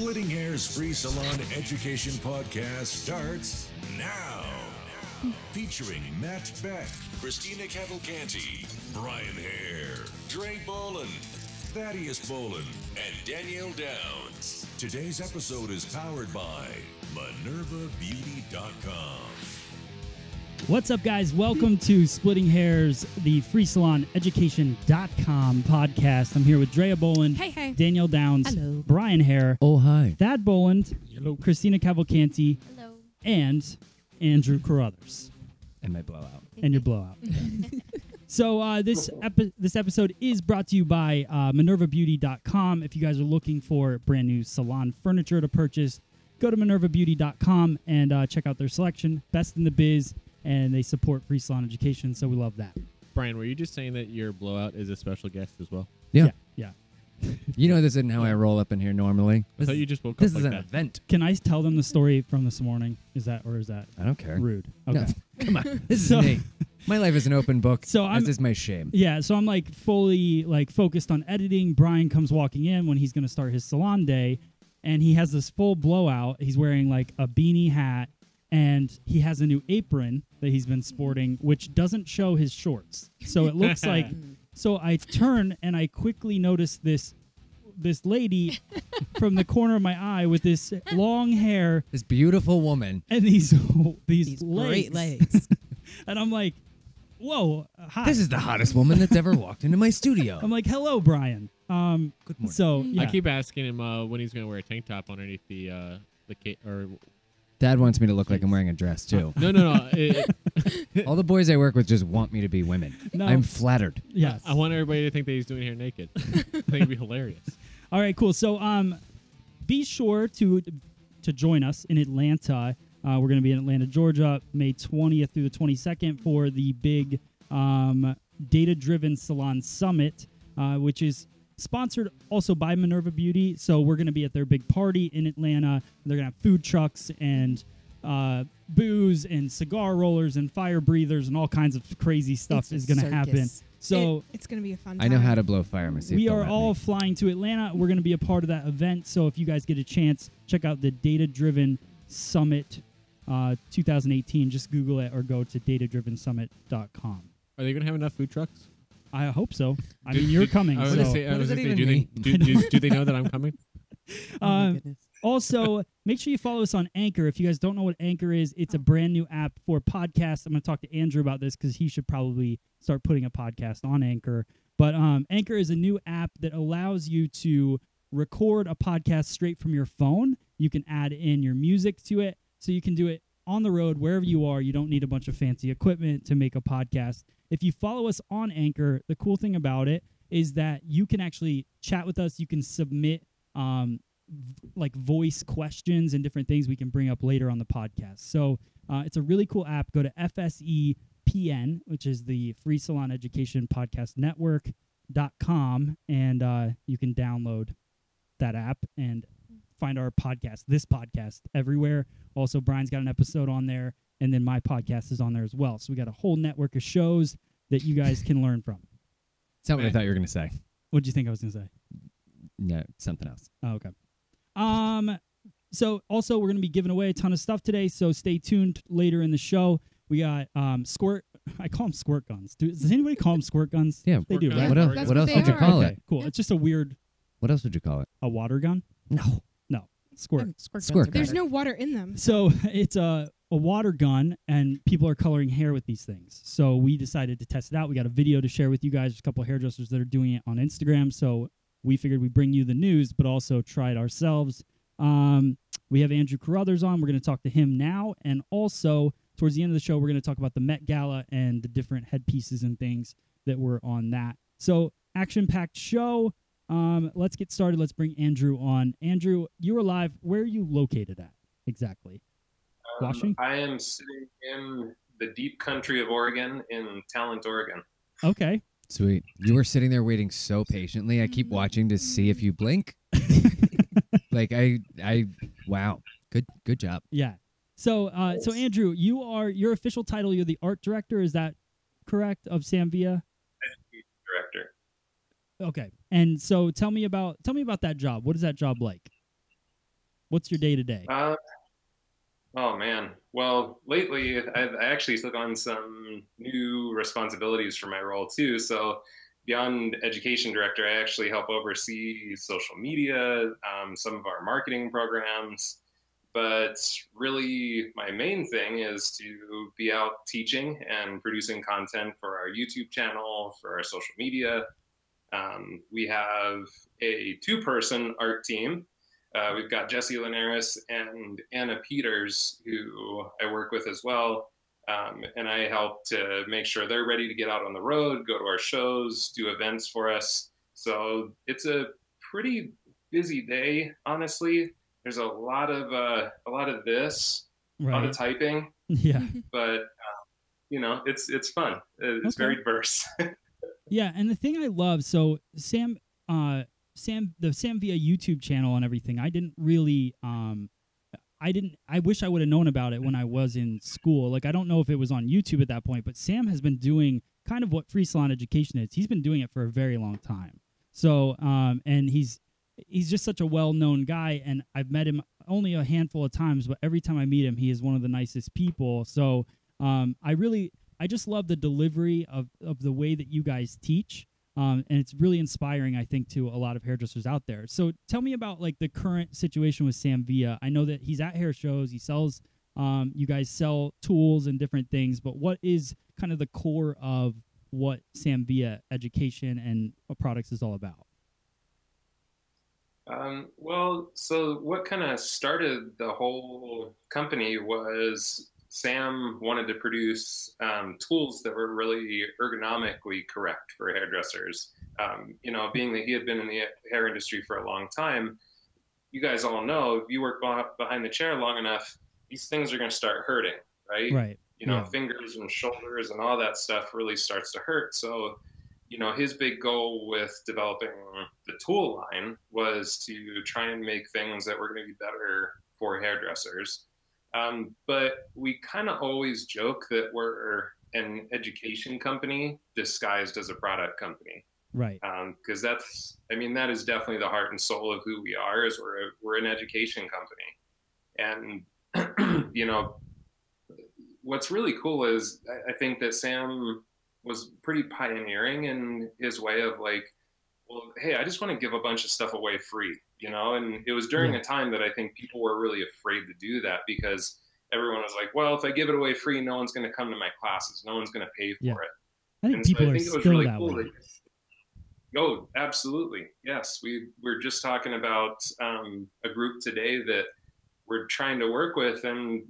Splitting Hair's Free Salon Education Podcast starts now. Featuring Matt Beck, Christina Cavalcanti, Brian Hare, Dre Bolin, Thaddeus Bolin, and Danielle Downs. Today's episode is powered by MinervaBeauty.com. What's up, guys? Welcome to Splitting Hairs, the Free Salon Education.com podcast. I'm here with Drea Boland, Hey. Danielle Downs, Hello. Brian Hare, Oh, hi. Thad Boland, hello, Christina Cavalcanti, Hello. and Andrew Carruthers. And my blowout. And your blowout. So this episode is brought to you by MinervaBeauty.com. If you guys are looking for brand new salon furniture to purchase, go to MinervaBeauty.com and check out their selection. Best in the biz, and they support free salon education, so we love that. Brian, were you just saying that your blowout is a special guest as well? Yeah. You know this isn't how I roll up in here normally. I thought you just woke This up is like an that. event. Can I tell them the story from this morning? Is that I don't care. rude? Okay. No. Come on. This So- is me. My life is an open book. So This is my shame. Yeah, so I'm like fully like focused on editing. Brian comes walking in when he's going to start his salon day, and he has this full blowout. He's wearing like a beanie hat, and he has a new apron that he's been sporting, which doesn't show his shorts. So it looks like. So I turn and I quickly notice this lady from the corner of my eye with this long hair This beautiful woman. and these These legs. great legs. And I'm like, whoa, hi. This is the hottest woman that's ever walked into my studio. I'm like, hello, Brian. Good morning. So yeah. I keep asking him when he's going to wear a tank top underneath the or Dad wants me to look like I'm wearing a dress, too. no. All the boys I work with just want me to be women. No. I'm flattered. Yes. I want everybody to think that he's doing hair naked. I think it'd be hilarious. All right, cool. So be sure to join us in Atlanta. We're going to be in Atlanta, Georgia, May 20th through the 22nd for the big Data-Driven Salon Summit, which is sponsored also by Minerva Beauty. So we're going to be at their big party in Atlanta. They're going to have food trucks and booze and cigar rollers and fire breathers and all kinds of crazy stuff is going to happen. So it's going to be a fun I time. know how to blow fire. I'm gonna see if we they'll are let all me. flying to Atlanta. We're going to be a part of that event. So if you guys get a chance, check out the Data-Driven Summit 2018. Just Google it or go to datadrivensummit.com. Are they going to have enough food trucks? I hope so. I mean, you're coming. I was So. going to say, What does it even do mean? they know that I'm coming? Oh my Um, goodness. Also, make sure you follow us on Anchor. If you guys don't know what Anchor is, it's a brand new app for podcasts. I'm going to talk to Andrew about this because he should probably start putting a podcast on Anchor. But Anchor is a new app that allows you to record a podcast straight from your phone. You can add in your music to it, so you can do it on the road, wherever you are. You don't need a bunch of fancy equipment to make a podcast. If you follow us on Anchor, the cool thing about it is that you can actually chat with us. You can submit like voice questions and different things we can bring up later on the podcast. So it's a really cool app. Go to FSEPN, which is the Free Salon Education Podcast Network.com, and you can download that app and find our podcast, this podcast, everywhere. Also, Brian's got an episode on there, and then my podcast is on there as well. So we got a whole network of shows that you guys can learn from. It's not what I thought you were going to say. What did you think I was going to say? No, something else. Oh, okay. So also we're going to be giving away a ton of stuff today, so stay tuned later in the show. We got squirt. I call them squirt guns. Does anybody call them squirt guns? Yeah. They do, Squirt right? guns. What else? That's What what else they would you are. call Okay, it? cool. It's just a weird What else would you call it? a water gun. No. Squirt. Squirt gun. There's no water in them. So it's a water gun, and people are coloring hair with these things. So we decided to test it out. We got a video to share with you guys. There's a couple of hairdressers that are doing it on Instagram. So we figured we'd bring you the news, but also try it ourselves. We have Andrew Carruthers on. We're going to talk to him now. And also, towards the end of the show, we're going to talk about the Met Gala and the different headpieces and things that were on that. So action-packed show. Let's get started. Let's bring Andrew on. Andrew, you are live. Where are you located at exactly? Washington? I am sitting in the deep country of Oregon, in Talent, Oregon. Okay. Sweet. You were sitting there waiting so patiently. I keep watching to see if you blink. Like wow. Good job. Yeah. So Andrew, your official title, you're the art director. Is that correct? Of Samvia? Director. Okay. And so tell me about that job. What is that job like? What's your day to day? Oh man. Well, lately I've actually took on some new responsibilities for my role too. So beyond education director, I actually help oversee social media, some of our marketing programs. But really, my main thing is to be out teaching and producing content for our YouTube channel, for our social media. We have a two-person art team. We've got Jesse Linares and Anna Peters, who I work with as well. And I help to make sure they're ready to get out on the road, go to our shows, do events for us. So it's a pretty busy day, honestly. There's a lot of this, a lot of Right. typing, Yeah. but it's fun. It's Okay. very diverse. Yeah, and the thing I love, so Sam, the Sam via YouTube channel and everything. I didn't really, I wish I would have known about it when I was in school. Like, I don't know if it was on YouTube at that point, but Sam has been doing kind of what free salon education is. He's been doing it for a very long time. So, and he's just such a well-known guy, and I've met him only a handful of times, but every time I meet him, he is one of the nicest people. So, I just love the delivery of the way that you guys teach. And it's really inspiring, I think, to a lot of hairdressers out there. So tell me about like the current situation with Sam Villa. I know that he's at hair shows. He sells, you guys sell tools and different things, but what is kind of the core of what Sam Villa education and products is all about? Well, so what kind of started the whole company was Sam wanted to produce tools that were really ergonomically correct for hairdressers. Being that he had been in the hair industry for a long time, you guys all know if you work behind the chair long enough, these things are going to start hurting, right? Right. Fingers and shoulders and all that stuff really starts to hurt. So, his big goal with developing the tool line was to try and make things that were going to be better for hairdressers. But we kind of always joke that we're an education company disguised as a product company. Right. Because that is definitely the heart and soul of who we are, is we're an education company. And, what's really cool is I think that Sam was pretty pioneering in his way of like, well, hey, I just want to give a bunch of stuff away free, and it was during a time that I think people were really afraid to do that because everyone was like, well, if I give it away free, no one's going to come to my classes. No one's going to pay for it. I think and people so I are think it was still really that cool way. Oh, absolutely. Yes. We're just talking about a group today that we're trying to work with, and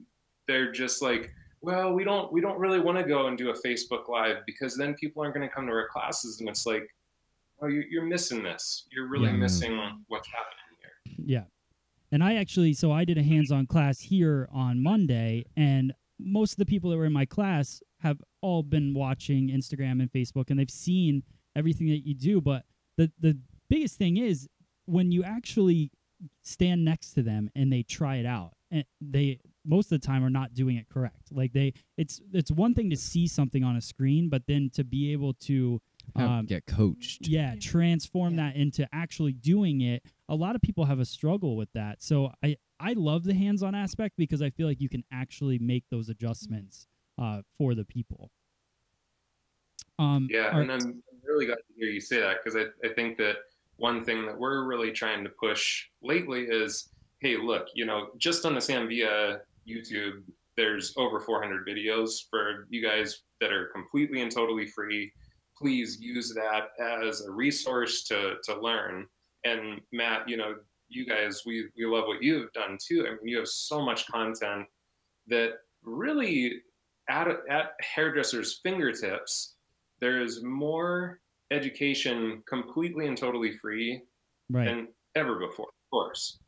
they're just like, well, we don't really want to go and do a Facebook Live because then people aren't going to come to our classes. And it's like, oh, you're missing this. You're really missing what's happening here. Yeah. And I did a hands-on class here on Monday, and most of the people that were in my class have all been watching Instagram and Facebook, and they've seen everything that you do. But the biggest thing is when you actually stand next to them and they try it out, and they most of the time are not doing it correct. Like it's one thing to see something on a screen, but then to be able to get coached. Yeah, transform that into actually doing it. A lot of people have a struggle with that. So I love the hands-on aspect because I feel like you can actually make those adjustments for the people. And I'm really glad to hear you say that because I think that one thing that we're really trying to push lately is, hey, look, just on the Sam Villa YouTube, there's over 400 videos for you guys that are completely and totally free. Please use that as a resource to learn. And Matt, you guys, we love what you've done too. I mean, you have so much content that really at hairdressers' fingertips, there's more education completely and totally free than ever before, of course.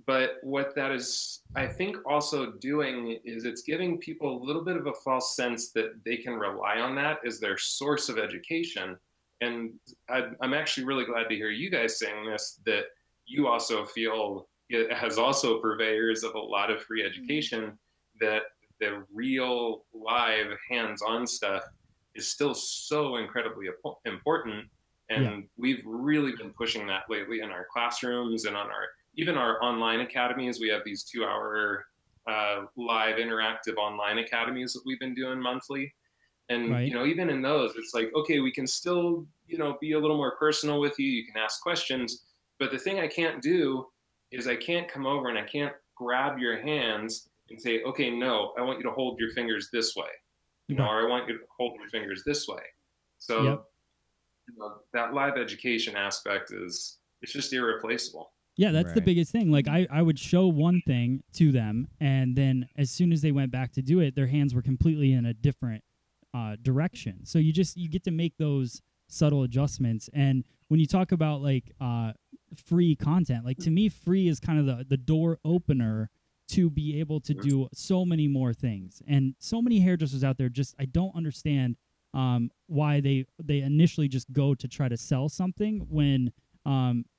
But what that is, I think, also doing is it's giving people a little bit of a false sense that they can rely on that as their source of education. And I'm actually really glad to hear you guys saying this, that you also feel, as also purveyors of a lot of free education, that the real live hands-on stuff is still so incredibly important. And we've really been pushing that lately in our classrooms and on our even our online academies, we have these 2-hour live interactive online academies that we've been doing monthly. And, Right. you know, even in those, it's like, okay, we can still, you know, be a little more personal with you. You can ask questions. But the thing I can't do is I can't come over and I can't grab your hands and say, okay, no, I want you to hold your fingers this way, you know, Right. or I want you to hold your fingers this way. So Yep. you know, that live education aspect it's just irreplaceable. Yeah, that's the Right. biggest thing. Like I would show one thing to them, and then as soon as they went back to do it, their hands were completely in a different direction. So you get to make those subtle adjustments. And when you talk about like free content, like to me, free is kind of the door opener to be able to do so many more things. And so many hairdressers out there just I don't understand why they initially just go to try to sell something when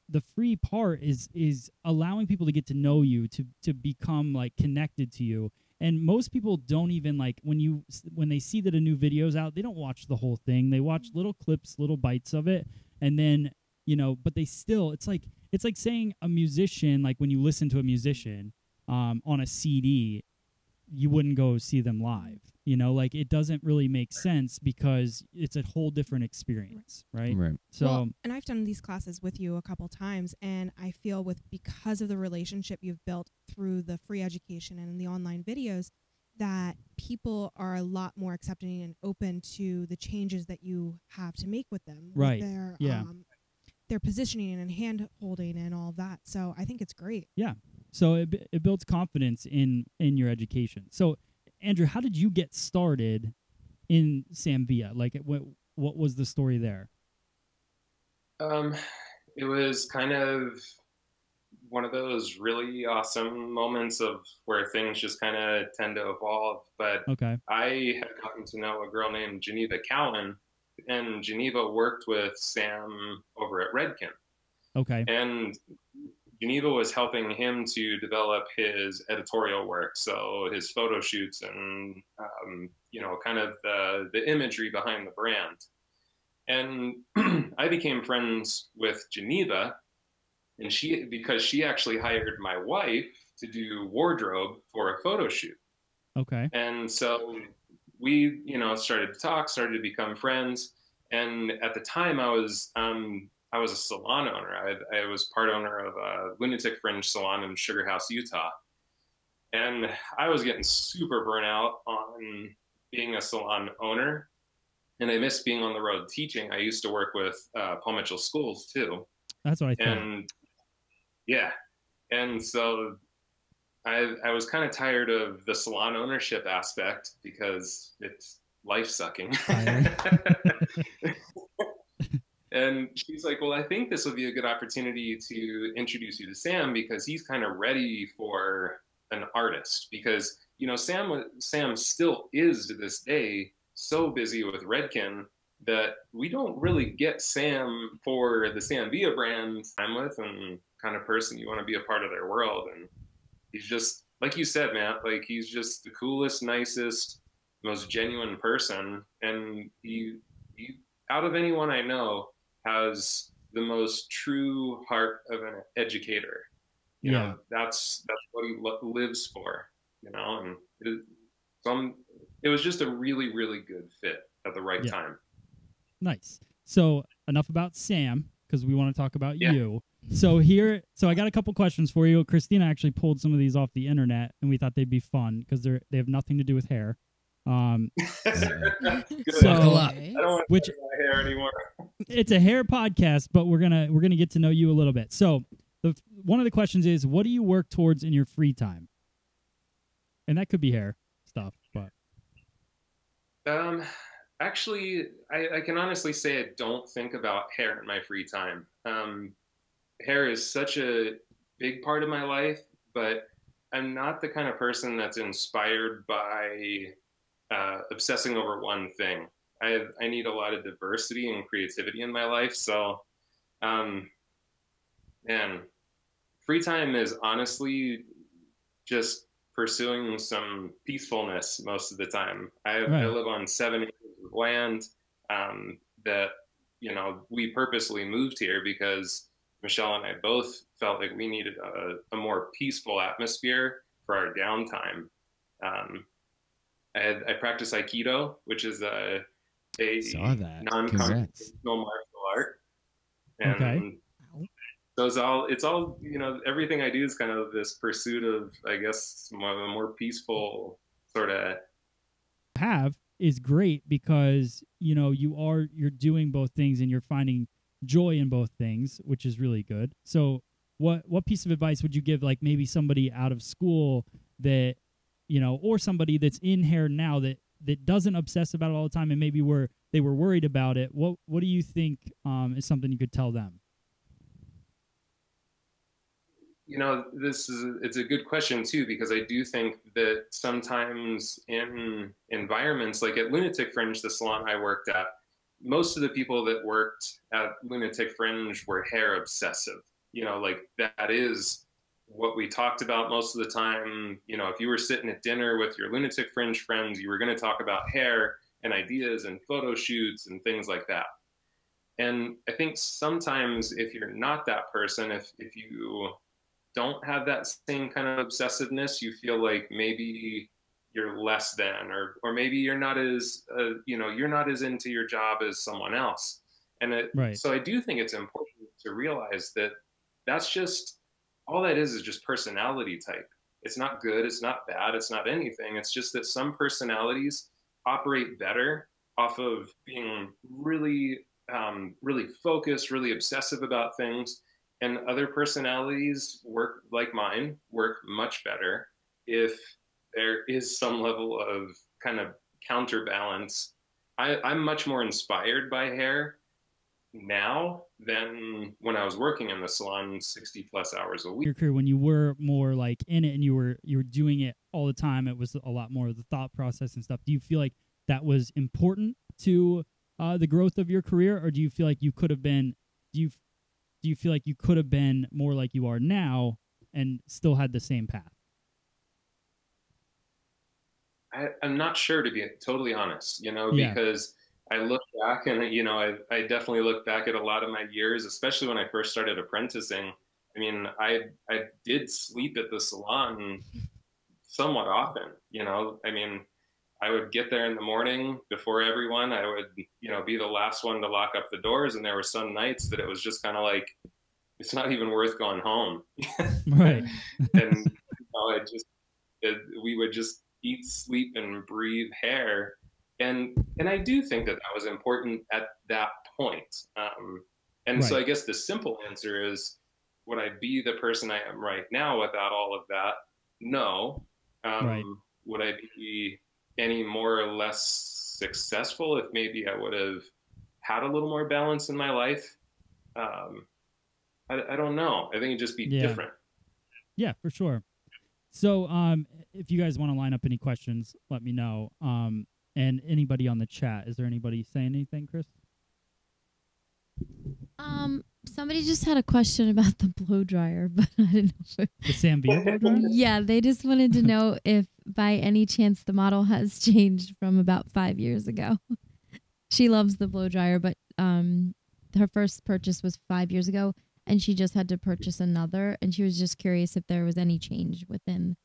the free part is allowing people to get to know you, to become like connected to you. And most people don't even like when they see that a new video's out, they don't watch the whole thing. They watch little clips, little bites of it, and then but they still it's like saying a musician, like when you listen to a musician on a CD, you wouldn't go see them live. Like it doesn't really make sense because it's a whole different experience, right? Right. So, Well, and I've done these classes with you a couple times, and I feel because of the relationship you've built through the free education and the online videos, that people are a lot more accepting and open to the changes that you have to make with them, Right. With Yeah. their positioning and hand holding and all of that. So I think it's great. yeah. So it builds confidence in your education. So, Andrew, how did you get started in Samvia? Like, what was the story there? It was kind of one of those really awesome moments of where things just kind of tend to evolve. But Okay. I had gotten to know a girl named Geneva Cowan, and Geneva worked with Sam over at Redken. Okay. And Geneva was helping him to develop his editorial work, so his photo shoots and kind of the imagery behind the brand. And I became friends with Geneva, and because she actually hired my wife to do wardrobe for a photo shoot. Okay. And so we, started to talk, started to become friends. And at the time, I was a salon owner. I was part owner of a Lunatic Fringe salon in Sugar House, Utah. And I was getting super burnt out on being a salon owner. And I missed being on the road teaching. I used to work with Paul Mitchell Schools too. That's what I thought. And yeah. And so I was kind of tired of the salon ownership aspect because it's life sucking. And she's like, well, I think this will be a good opportunity to introduce you to Sam because he's kind of ready for an artist. Because, Sam still is to this day so busy with Redken that we don't really get Sam for the Samvia brand I'm with and kind of person you want to be a part of their world. And he's just, like you said, Matt, like he's just the coolest, nicest, most genuine person. And he out of anyone I know, has the most true heart of an educator. You know, that's what he lives for, and it was just a really, really good fit at the right time. Nice. So enough about Sam, because we want to talk about you. So I got a couple questions for you. Christina actually pulled some of these off the internet, and we thought they'd be fun because they have nothing to do with hair. So Buckle up. I don't want to my hair anymore. It's a hair podcast, but we're gonna get to know you a little bit. So one of the questions is, what do you work towards in your free time? And that could be hair stuff, but actually, I can honestly say I don't think about hair in my free time. Hair is such a big part of my life, but I'm not the kind of person that's inspired by obsessing over one thing. I need a lot of diversity and creativity in my life. So, free time is honestly just pursuing some peacefulness most of the time. I live on 7 acres of land that, we purposely moved here because Michelle and I both felt like we needed a more peaceful atmosphere for our downtime. I practice Aikido, which is a non-confrontational martial art. And so it's all, you know, everything I do is kind of this pursuit of, I guess, a more peaceful sort of. Is great because, you know, you're doing both things and you're finding joy in both things, which is really good. So what piece of advice would you give, like maybe somebody out of school that, you know, or somebody that's in hair now that doesn't obsess about it all the time and maybe they were worried about it? What do you think is something you could tell them? You know, it's a good question too, because I do think that sometimes in environments like at Lunatic Fringe, the salon I worked at, most of the people that worked at Lunatic Fringe were hair obsessive. You know, like that is what we talked about most of the time. You know, if you were sitting at dinner with your Lunatic Fringe friends, you were going to talk about hair and ideas and photo shoots and things like that. And I think sometimes if you're not that person, if you don't have that same kind of obsessiveness, you feel like maybe you're less than, or maybe you're not as, you know, you're not as into your job as someone else. And so I do think it's important to realize that that's just, all that is just personality type. It's not good, it's not bad, it's not anything. It's just that some personalities operate better off of being really, really focused, really obsessive about things. And other personalities work, like mine, work much better if there is some level of kind of counterbalance. I'm much more inspired by hair now than when I was working in the salon 60 plus hours a week. Your career, when you were more like in it and you were doing it all the time, it was a lot more of the thought process and stuff. Do you feel like that was important to the growth of your career, or do you feel like you could have been? Do you feel like you could have been more like you are now and still had the same path? I'm not sure, to be totally honest, you know, because I look back and, you know, I definitely look back at a lot of my years, especially when I first started apprenticing. I mean, I did sleep at the salon somewhat often, you know. I mean, I would get there in the morning before everyone. I would, you know, be the last one to lock up the doors. And there were some nights that it was just kind of like, it's not even worth going home. Right. And you know, we would just eat, sleep, and breathe hair. And I do think that was important at that point. So I guess the simple answer is, would I be the person I am right now without all of that? No. Would I be any more or less successful if maybe I would have had a little more balance in my life? I don't know. I think it'd just be different. Yeah, for sure. So if you guys want to line up any questions, let me know. And anybody on the chat, is there anybody saying anything, Chris? Somebody just had a question about the blow dryer, but I didn't know if the Sambia blow dryer. Yeah, they just wanted to know if by any chance the model has changed from about 5 years ago. She loves the blow dryer, but her first purchase was 5 years ago, and she just had to purchase another, and she was just curious if there was any change within.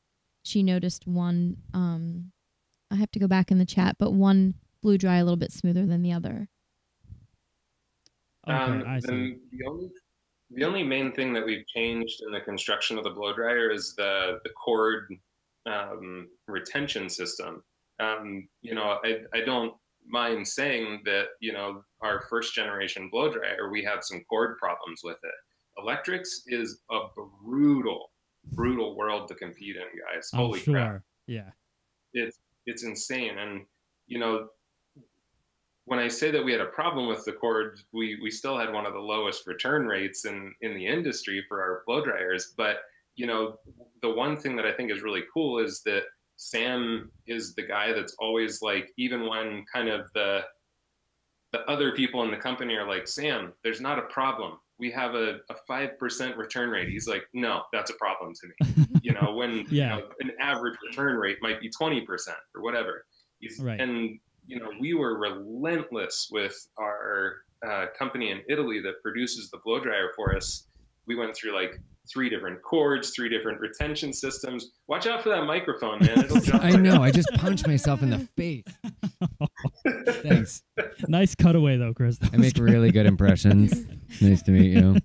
She noticed one, I have to go back in the chat, but one blew dry a little bit smoother than the other. Okay, I see. The only main thing that we've changed in the construction of the blow dryer is the cord retention system. You know, I don't mind saying that, you know, our first generation blow dryer, we had some cord problems with it. Electrics is a brutal world to compete in, guys. Holy crap. Yeah. It's insane. And, you know, when I say that we had a problem with the cord, we still had one of the lowest return rates in the industry for our blow dryers. But, you know, the one thing that I think is really cool is that Sam is the guy that's always like, even when kind of the other people in the company are like, Sam, there's not a problem. We have a 5% return rate. He's like, no, that's a problem to me. You know, when you know, an average return rate might be 20% or whatever. And, you know, we were relentless with our company in Italy that produces the blow dryer for us. we went through like 3 different cords, 3 different retention systems. Watch out for that microphone, man. It'll jump. I know. I just punched myself in the face. Thanks. Nice cutaway, though, Chris. I make really good impressions. Nice to meet you.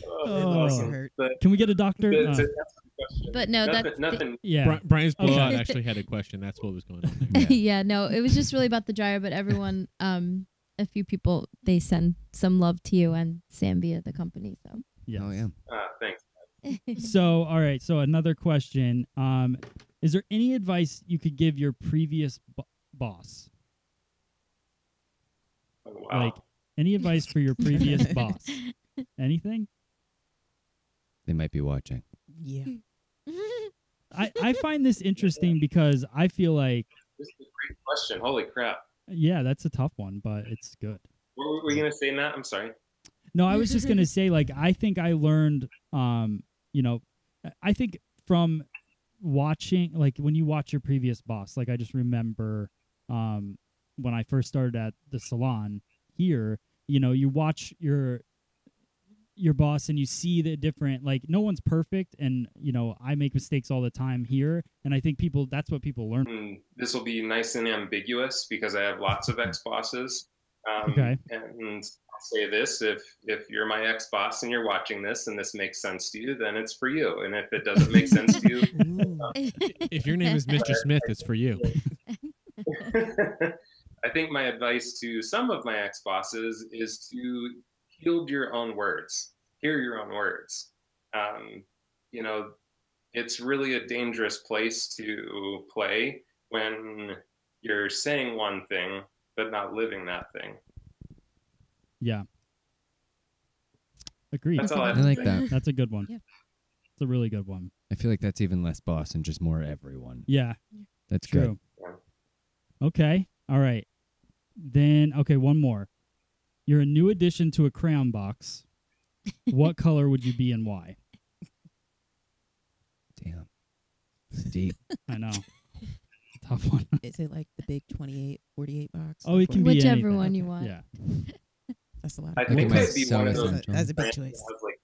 Oh. Awesome. Can we get a doctor? But no, nothing. Yeah. Brian's blowout actually had a question. That's what was going on there. Yeah, no, it was just really about the dryer, but everyone, a few people, they send some love to you and Sam via the company. So. Yes. Oh, yeah. Thanks. So, all right. So another question. Is there any advice you could give your previous boss? Oh, wow. Like, any advice for your previous boss? Anything? They might be watching. Yeah. I find this interesting because I feel like... This is a great question. Holy crap. Yeah, that's a tough one, but it's good. What were you going to say, Matt? I'm sorry. No, I was just going to say, like, I think I learned, you know, I think from watching, like, when you watch your previous boss, like, I just remember when I first started at the salon here, you know, you watch your boss and you see the different, like, no one's perfect, and, you know, I make mistakes all the time here, and I think that's what people learn. This will be nice and ambiguous because I have lots of ex-bosses. Okay. And I'll say this, if you're my ex-boss and you're watching this and this makes sense to you, then it's for you. And if it doesn't make sense to you... If your name is Mr. Smith, it's for you. I think my advice to some of my ex-bosses is to yield your own words, hear your own words. You know, it's really a dangerous place to play when you're saying one thing but not living that thing. Yeah. Agreed. That's all I I like that. That's a good one. Yeah. It's a really good one. I feel like that's even less boss and just more everyone. Yeah. That's True. good. Okay. All right. Then, okay, one more. You're a new addition to a crayon box. What color would you be and why? Damn. It's deep. I know. Tough one. Is it like the big 28, 48 box? Oh, it can be Whichever anything. one you want. Yeah. That's a lot. I Of think my I'd be one of those essential. That's a big brands that choice. has like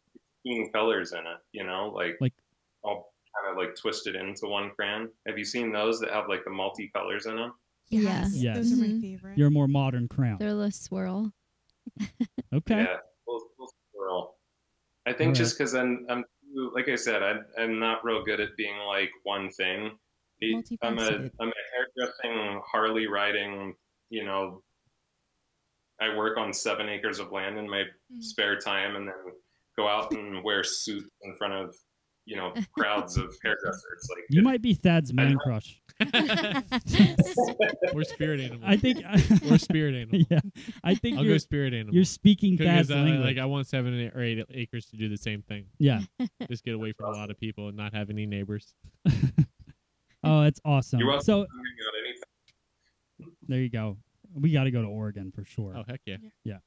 15 colors in it, you know, like all kind of like twisted into one crayon. Have you seen those that have like the multi-colors in them? Yeah. Yes. Those are my Mhm. favorite. You're a more modern crayon. They're a little swirl. Okay. Yeah, we'll swirl. I think All just because I'm like I said, I'm not real good at being like one thing. I'm Multifaceted. a hairdressing, Harley riding, you know, I work on 7 acres of land in my spare time and then go out and wear suits in front of, you know, crowds of hairdressers. Like You might be Thad's man crush. We're spirit animals. I think. We're spirit animals. Yeah. I think I'll go spirit animal. you're speaking Thad's Because language. like I want 7 or 8 acres to do the same thing. Yeah. Just get away from a lot of people and not have any neighbors. Oh, that's awesome. You're welcome. So I'm hanging out anytime. there you go. We got to go to Oregon for sure. Oh heck yeah. Yeah.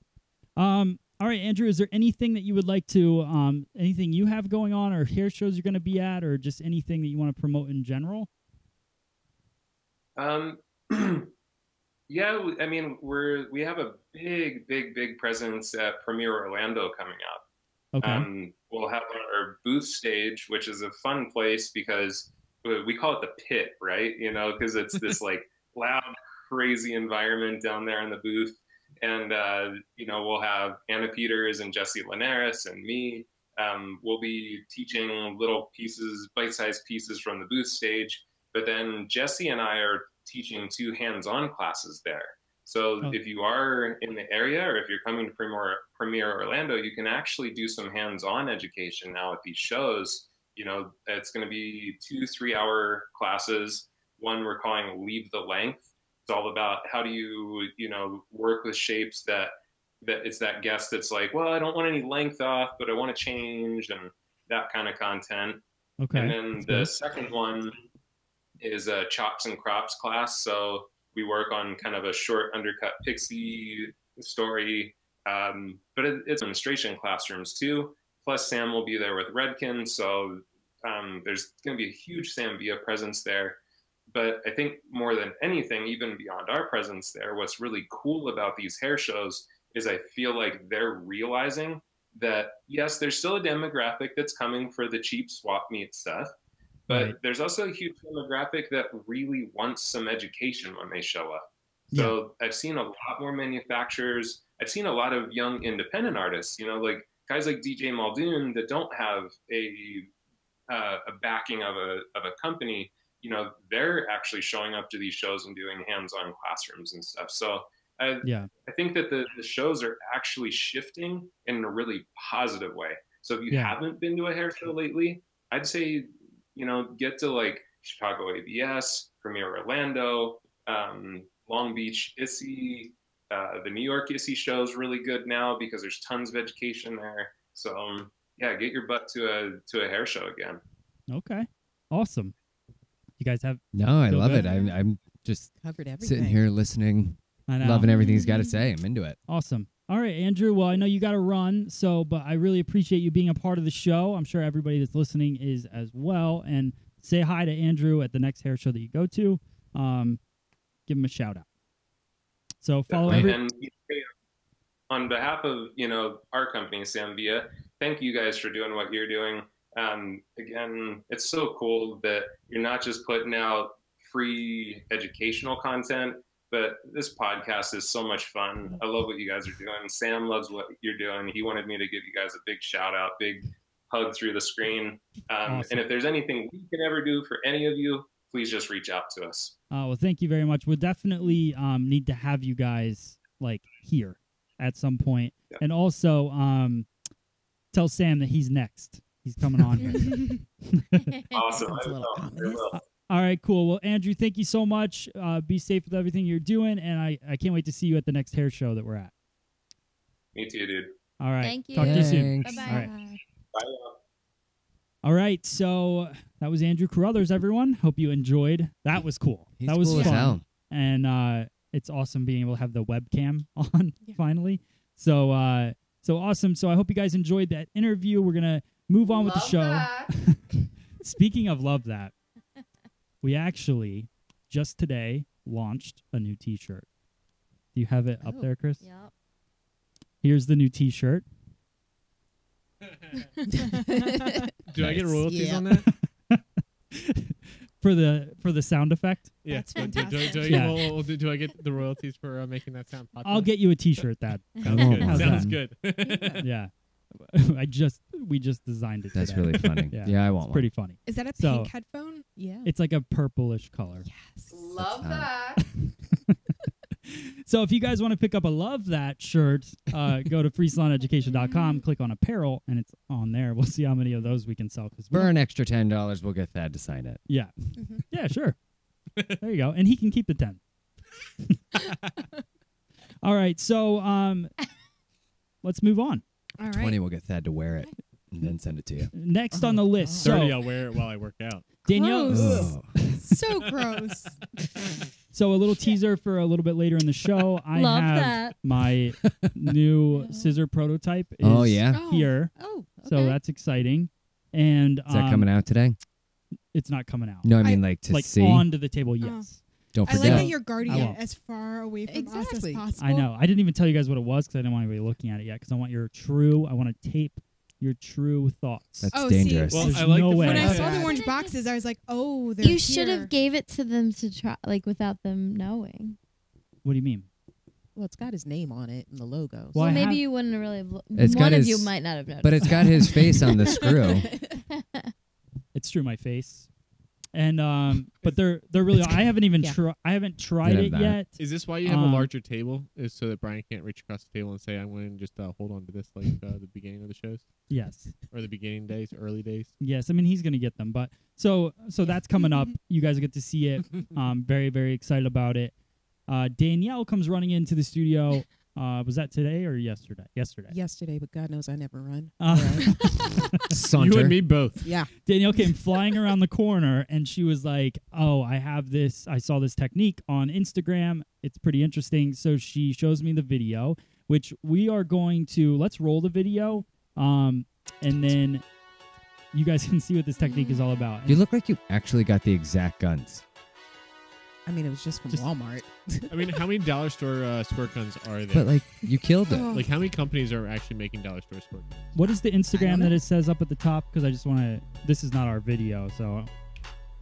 All right, Andrew, is there anything that you would like to, anything you have going on or hair shows you're going to be at or just anything that you want to promote in general? Yeah, I mean, we have a big presence at Premiere Orlando coming up. Okay. We'll have our booth stage, which is a fun place because we call it the pit, right? You know, because it's this like loud, crazy environment down there in the booth. And, you know, we'll have Anna Peters and Jesse Linares and me. We'll be teaching little pieces, bite-sized pieces from the booth stage. But then Jesse and I are teaching 2 hands-on classes there. So if you are in the area or if you're coming to Premiere Orlando, you can actually do some hands-on education now at these shows. You know, it's going to be 2 3-hour classes. One we're calling Leave the Length. It's all about how do you, you know, work with shapes that it's that guest that's like, well, I don't want any length off, but I want to change, and that kind of content. Okay. And then the second one is a chops and crops class. So we work on kind of a short undercut pixie story, but it's demonstration classrooms too. Plus Sam will be there with Redkin. So there's going to be a huge Sam Villa presence there. But I think more than anything, even beyond our presence there, what's really cool about these hair shows is I feel like they're realizing that, yes, there's still a demographic that's coming for the cheap swap meet stuff, but there's also a huge demographic that really wants some education when they show up. So I've seen a lot more manufacturers. I've seen a lot of young independent artists, like guys like DJ Muldoon that don't have a backing of a company. They're actually showing up to these shows and doing hands-on classrooms and stuff. So I think that the shows are actually shifting in a really positive way. So if you haven't been to a hair show lately, I'd say, get to like Chicago ABS, Premiere Orlando, Long Beach ISSY, the New York ISSY show is really good now because there's tons of education there. So get your butt to a hair show again. Okay, awesome. You guys have I love it. I'm just covered everything. Sitting here listening, loving everything he's got to say. I'm into it. Awesome. All right, Andrew. Well, I know you got to run, but I really appreciate you being a part of the show. I'm sure everybody that's listening is as well. And say hi to Andrew at the next hair show that you go to. Give him a shout out. So follow and on behalf of our company, Samvia, thank you guys for doing what you're doing. Again, it's so cool that you're not just putting out free educational content, but this podcast is so much fun. I love what you guys are doing. Sam loves what you're doing. He wanted me to give you guys a big shout out, big hug through the screen. Awesome. And if there's anything we can ever do for any of you, please just reach out to us. Well, thank you very much. We'll definitely need to have you guys here at some point. Yeah. And also tell Sam that he's next. He's coming on here. Awesome. All right, cool. Well, Andrew, thank you so much. Be safe with everything you're doing, and I can't wait to see you at the next hair show that we're at. Me too, dude. All right. Thank you. Talk to you soon. Bye-bye. All right. Bye. All right, so that was Andrew Carruthers, everyone. Hope you enjoyed. That was cool. He's that was cool fun. As hell. And it's awesome being able to have the webcam on finally. So awesome. So I hope you guys enjoyed that interview. We're going to move on with the show. Speaking of love that, we actually just today launched a new t-shirt. Do you have it up there, Chris? Yep. Here's the new t-shirt. Do I get royalties on that? for the sound effect? Yeah. That's fantastic. Do I get the royalties for making that sound popular? I'll get you a t-shirt that. Sounds good. Yeah. We just designed it. That's today. really funny. Yeah, I want it's pretty funny. Is that a pink headphone? Yeah. It's like a purplish color. Yes. Love that. So if you guys want to pick up a Love That shirt, go to freesaloneducation.com, click on apparel, and it's on there. We'll see how many of those we can sell. For an extra $10, we'll get Thad to sign it. Yeah. Yeah, sure. There you go. And he can keep the 10. All right. So let's move on. All right. 20 will get Thad to wear it and then send it to you. Next on the list. 30, I'll wear it while I work out. Danielle. Gross. So gross. So a little teaser for a little bit later in the show. I Love have that. my new scissor prototype is here. Oh, okay. So that's exciting. And is that coming out today? It's not coming out. No, I mean to see. Onto the table, yes. Don't I forget. like that you're guarding it as far away from us as possible. I know. I didn't even tell you guys what it was because I didn't want anybody looking at it yet because I want I want to tape your true thoughts. That's dangerous. Well, There's I like no way. When I saw the orange boxes, I was like, oh, they're You should have gave it to them to try, without them knowing. What do you mean? Well, it's got his name on it and the logo. Well, Well, I maybe have- you wouldn't have really. It's got One of his- you might not have noticed. But it's got his face on the screw. It's true, my face. And but they're really. I haven't even I haven't tried Did it have that. yet. Is this why you have a larger table? Is so that Brian can't reach across the table and say, "I'm going to just hold on to this," like the beginning of the shows Yes. or the beginning days, early days. Yes, I mean he's gonna get them, but so that's coming up. You guys get to see it. Very very excited about it. Danielle comes running into the studio. Was that today or yesterday? Yesterday, but God knows I never run. Saunter. You and me both. Yeah. Danielle came flying around the corner and she was like, "Oh, I have this. I saw this technique on Instagram. It's pretty interesting." So she shows me the video, which we are going to. Let's roll the video, and then you guys can see what this technique is all about. You look like you actually got the exact guns. I mean, it was just from Walmart. I mean, how many dollar store squirt guns are there? But like, you killed it. Like, how many companies are actually making dollar store squirt guns? What is the Instagram that it says up at the top? Because I just want to. This is not our video, so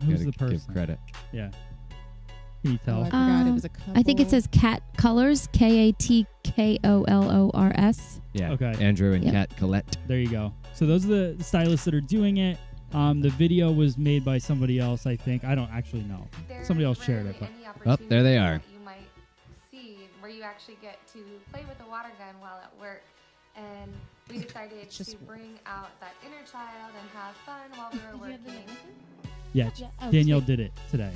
who's the person? Give credit. Yeah. Can you tell? I forgot it was a couple. I think it says Cat Colors, KATKOLORS. Yeah. Okay. Andrew and Yep. Kat Collette. There you go. So those are the stylists that are doing it. The video was made by somebody else, I think. I don't actually know. Somebody else shared it. But. Oh, there they are. You might see where you actually get to play with a water gun while at work. And we decided to bring out that inner child and have fun while we were working. Yeah, Danielle did it today.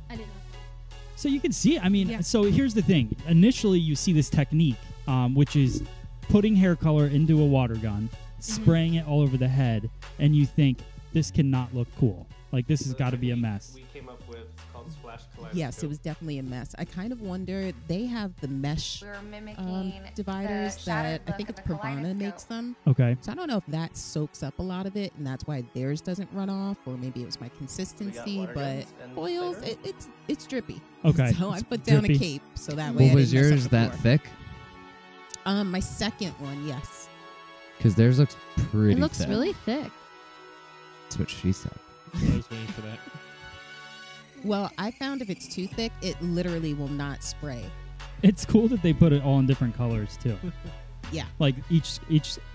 I didn't know. So you can see it. I mean, so here's the thing. Initially, you see this technique, which is putting hair color into a water gun, spraying it all over the head, and you think, this cannot look cool. Like, this has got to be a mess. We came up with called Splash Kaleidoscope. Yes, it was definitely a mess. I kind of wonder, they have the mesh dividers that I think it's Pravana makes them. Okay. So I don't know if that soaks up a lot of it, and that's why theirs doesn't run off, or maybe it was my consistency. But foils, it's drippy. Okay. So I put down drippy. a cape so that way. Well, was I didn't mess yours up the that floor. thick? My second one, yes. Because theirs looks pretty It looks thick. really thick. That's what she said. I was waiting for that. Well, I found if it's too thick, it literally will not spray. It's cool that they put it all in different colors, too. Yeah. Like, each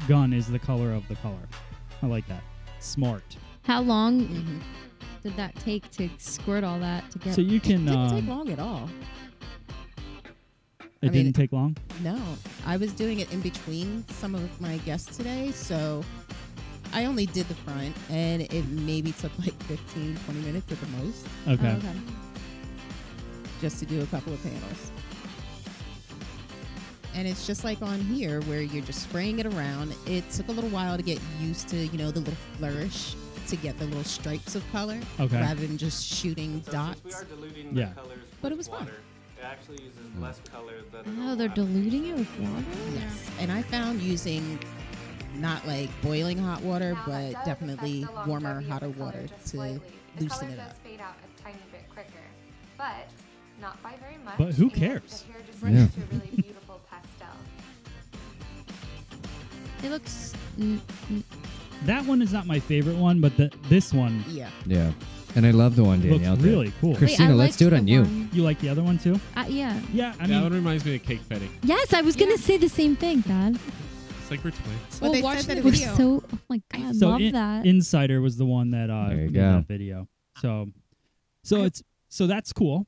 gun is the color of the color. I like that. Smart. How long did that take to squirt all that to get? So you can... It didn't take long at all. It didn't take long? No. I was doing it in between some of my guests today, so I only did the front, and it maybe took like 15, 20 minutes at the most. Okay. Just to do a couple of panels. And it's just like on here where you're just spraying it around. It took a little while to get used to, the little flourish to get the little stripes of color rather than just shooting dots. We are diluting the colors but it was with fun. water. It actually uses less color than Oh, they're diluting it with water? Yes. And I found using not like boiling hot water, but definitely warmer, hotter water to loosen it up. Fade out a tiny bit quicker, but not by very much. But who and cares? The hair just Yeah. turns to a really beautiful pastel. It looks. That one is not my favorite one, but this one Yeah. Yeah. And I love the one Danielle looks did. really cool. Christina, let's do it on you. You like the other one too? Yeah. Yeah, I that mean, one reminds me of cake petting. Yes, I was gonna say the same thing, Dad. It's like we're twins. But they watch said that the it video. was So, oh my God, so love that. Insider was the one that There you made go. that video. So that's cool.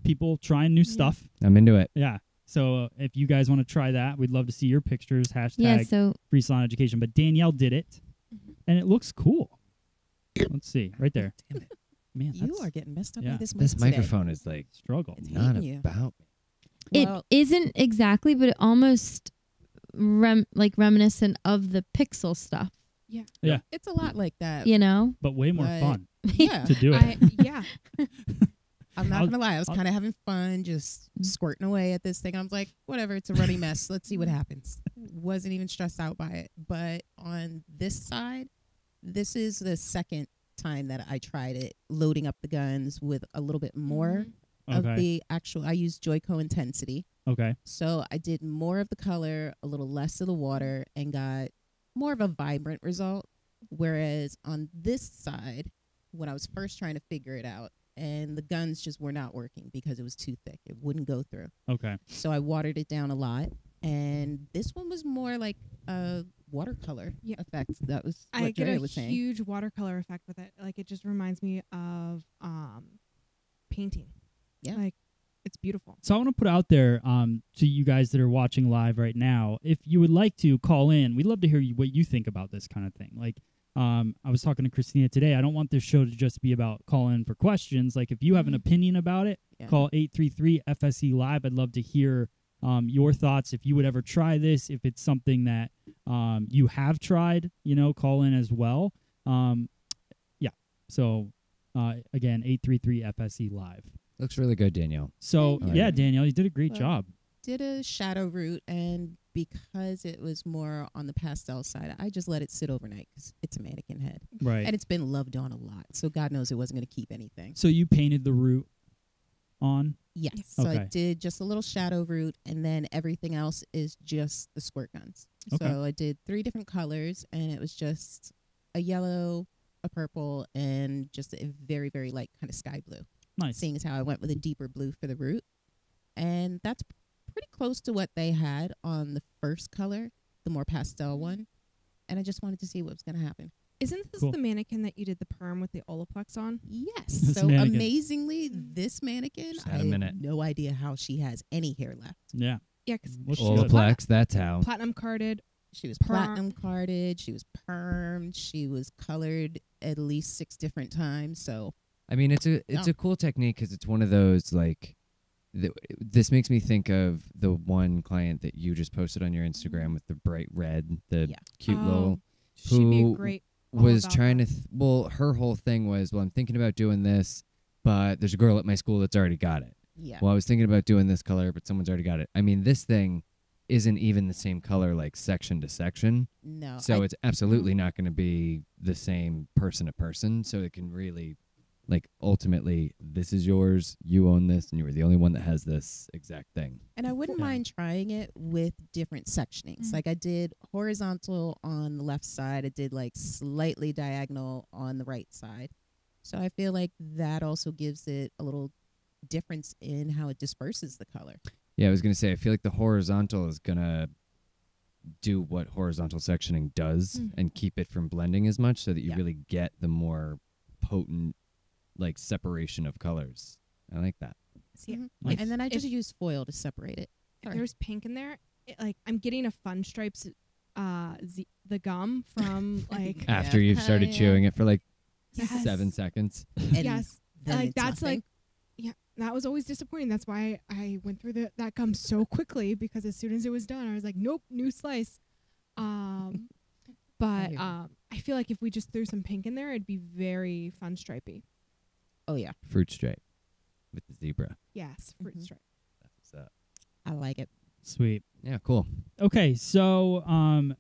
People trying new stuff. I'm into it. Yeah. So if you guys want to try that, we'd love to see your pictures. Yeah, Hashtag so Free Salon Education. But Danielle did it, and it looks cool. Let's see, right there. Damn it. You Man, that's are getting messed up yeah. by this mic This today. microphone is like struggle. It's not hating you. about me. it Well- isn't exactly, but it almost reminiscent of the Pixel stuff. Yeah, It's a lot like that. You know? but way more But- fun Yeah. to do it. Yeah. I'm not I'll- gonna lie, I was I'll- kind of having fun, just squirting away at this thing. I was like, whatever, it's a runny mess. Let's see what happens. Wasn't even stressed out by it. But on this side, this is the second time that I tried it, loading up the guns with a little bit more of Okay. the actual. I used Joico Intensity, Okay. so I did more of the color, a little less of the water, and got more of a vibrant result. Whereas on this side, when I was first trying to figure it out, and the guns just were not working because it was too thick. It wouldn't go through. Okay. So I watered it down a lot. And this one was more like a watercolor effect. That was what I get Dre a was saying. huge watercolor effect with it. Like, it just reminds me of painting. Yeah. Like, it's beautiful. So I want to put out there to you guys that are watching live right now, if you would like to call in, we'd love to hear what you think about this kind of thing. Like, I was talking to Christina today. I don't want this show to just be about calling in for questions. Like, if you have an opinion about it, call 833-FSE Live. I'd love to hear your thoughts. If you would ever try this, if it's something that you have tried, call in as well. Yeah. So, again, 833-FSE Live. Looks really good, Danielle. So, Thank yeah, you. Danielle, you did a great job. did a shadow root, and because it was more on the pastel side, I just let it sit overnight because it's a mannequin head. Right. And it's been loved on a lot, so God knows it wasn't going to keep anything. So you painted the root on? Yes. So I Okay. did just a little shadow root, and then everything else is just the squirt guns. Okay. So I did 3 different colors, and it was just a yellow, a purple, and just a very, very light kind of sky blue. Nice. Seeing as how I went with a deeper blue for the root. And that's pretty close to what they had on the first color, the more pastel one. And I just wanted to see what was going to happen. Isn't this Cool. the mannequin that you did the perm with the Olaplex on? Yes. This So mannequin. amazingly, this mannequin, Just I had a have minute. no idea how she has any hair left. Yeah. Yeah, because Well, Olaplex, that's how. platinum carded. She was Perm. platinum carded. She was permed. She was colored at least 6 different times. So I mean, it's a cool technique because it's one of those like. This makes me think of the one client that you just posted on your Instagram with the bright red, the Yeah. cute little. She'd be Who great. was about trying that. to. Well, her whole thing was, well, I'm thinking about doing this, but there's a girl at my school that's already got it. yeah. Well, I was thinking about doing this color, but someone's already got it. I mean, this thing isn't even the same color, like section to section. No. So it's absolutely not going to be the same person to person. So it can really, like, ultimately, this is yours. You own this, and you were the only one that has this exact thing. And I wouldn't Yeah. mind trying it with different sectionings. Like I did horizontal on the left side. I did like slightly diagonal on the right side. So I feel like that also gives it a little difference in how it disperses the color. Yeah, I was going to say, I feel like the horizontal is going to do what horizontal sectioning does and keep it from blending as much so that you Yeah. really get the more potent, like, separation of colors. I like that. See, Nice. And then I just use foil to separate it. if there's pink in there, like I'm getting a Fun Stripes, the gum from like After you've started Yeah. chewing it for like Yes. 7 seconds. And yes, then like it's that's nothing. like yeah, that was always disappointing. That's why I went through that gum so quickly because as soon as it was done, I was like, nope, new slice. But hear you. I feel like if we just threw some pink in there, it'd be very Fun Stripey. Oh yeah, Fruit stripe with the zebra. Yes, fruit Mhm. stripe. That's what's up. I like it. Sweet. Yeah, cool. Okay, so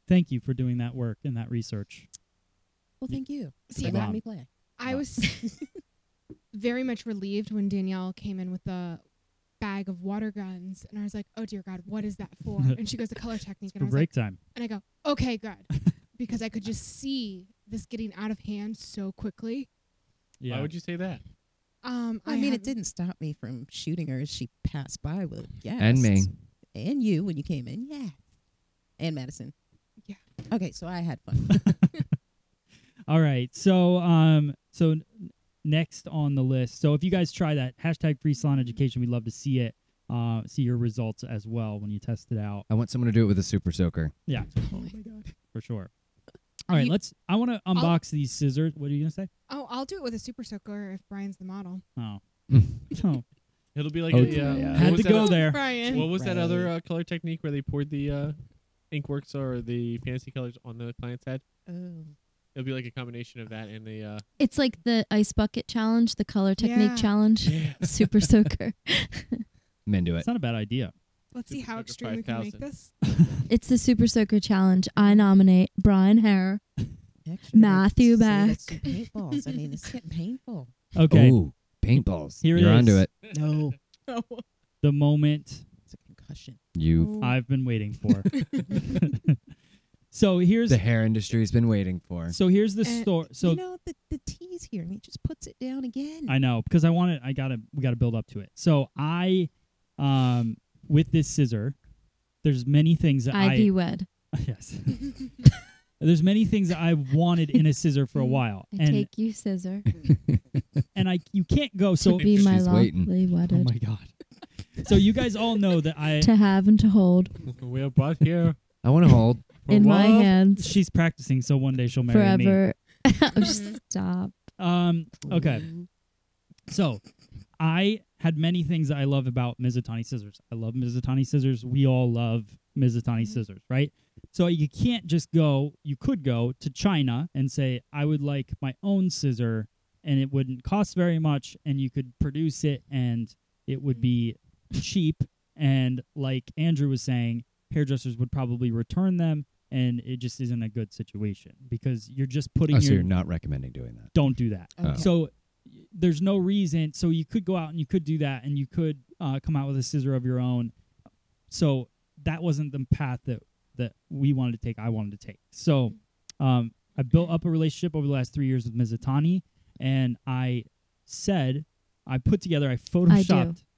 thank you for doing that work and that research. Well, thank you See, for letting Mom. me play. I was very much relieved when Danielle came in with the bag of water guns, and I was like, "Oh dear God, what is that for?" And she goes, "The color technique." It's And for I was break like, time. and I go, "Okay, good," because I could just see this getting out of hand so quickly. Yeah. Why would you say that? I mean, it didn't stop me from shooting her as she passed by with yes. And me. And you when you came in, yeah. And Madison. Yeah. Okay, so I had fun. All right. So next on the list. So if you guys try that hashtag free salon education, we'd love to see it. See your results as well when you test it out. I want someone to do it with a super soaker. Yeah, Oh my god. for sure. All right, You- I want to unbox these scissors. What are you gonna say? Oh, I'll do it with a super soaker if Brian's the model. Oh, oh, It'll be like Oh, a, yeah. what had was to that go oth- there. Brian. What was that Right. other color technique where they poured the Inkworks or the fantasy colors on the client's head? Oh. It'll be like a combination of that and the It's like the ice bucket challenge, the color technique Yeah. challenge, super soaker. I'm into it. It's not a bad idea. Let's see Super how Soaker extreme we can make 5000. this. It's the super soaker challenge. I nominate Brian Hare. Actually, Matthew let's say back. let's do paintballs. I mean, it's getting painful. Okay, Ooh, paintballs. Here it You're onto is. it. No. the moment It's a concussion. You, I've been waiting for. So here's the hair industry's been waiting for. here's the story. So you know, the tease here. I mean, it just puts it down again. I know because I want it. We gotta build up to it. So with this scissor, there's many things that I'd be wed. yes. There's many things that I've wanted in a scissor for a while, I take you, scissor. and you can't go. So Be my She's waiting. lovely oh wedded. my god. So you guys all know that To have and to hold we are brought here I want to hold. for in my love. hands she's practicing, so one day she'll marry me. forever. Stop. Okay. So, I had many things that I love about Mizutani scissors. I love Mizutani scissors. We all love Mizutani scissors, right? So you can't just go. You could go to China and say, "I would like my own scissor," and it wouldn't cost very much, and you could produce it, and it would be cheap, And like Andrew was saying, hairdressers would probably return them, and it just isn't a good situation because you're just putting so you're not recommending doing that. Don't do that. Okay. So there's no reason. So you could go out and you could do that, and you could come out with a scissor of your own. So that wasn't the path that we wanted to take. I wanted to take. So I built up a relationship over the last 3 years with Mizutani, and I photoshopped.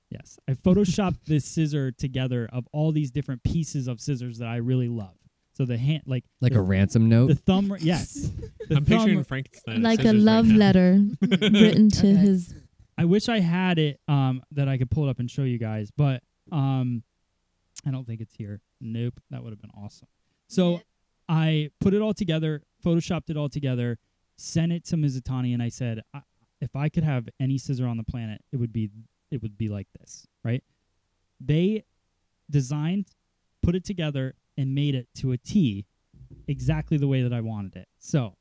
Yes, I photoshopped this scissor together of all these different pieces of scissors that I really love. So the hand, like a ransom note. The thumb, yes. I'm picturing Frankenstein. Like a love letter written to his. I wish I had it that I could pull it up and show you guys, but I don't think it's here. Nope, that would have been awesome. So I put it all together, photoshopped it all together, sent it to Mizutani, and I said, if I could have any scissor on the planet, it would be like this, right? They designed, put it together, and made it to a T exactly the way that I wanted it. So,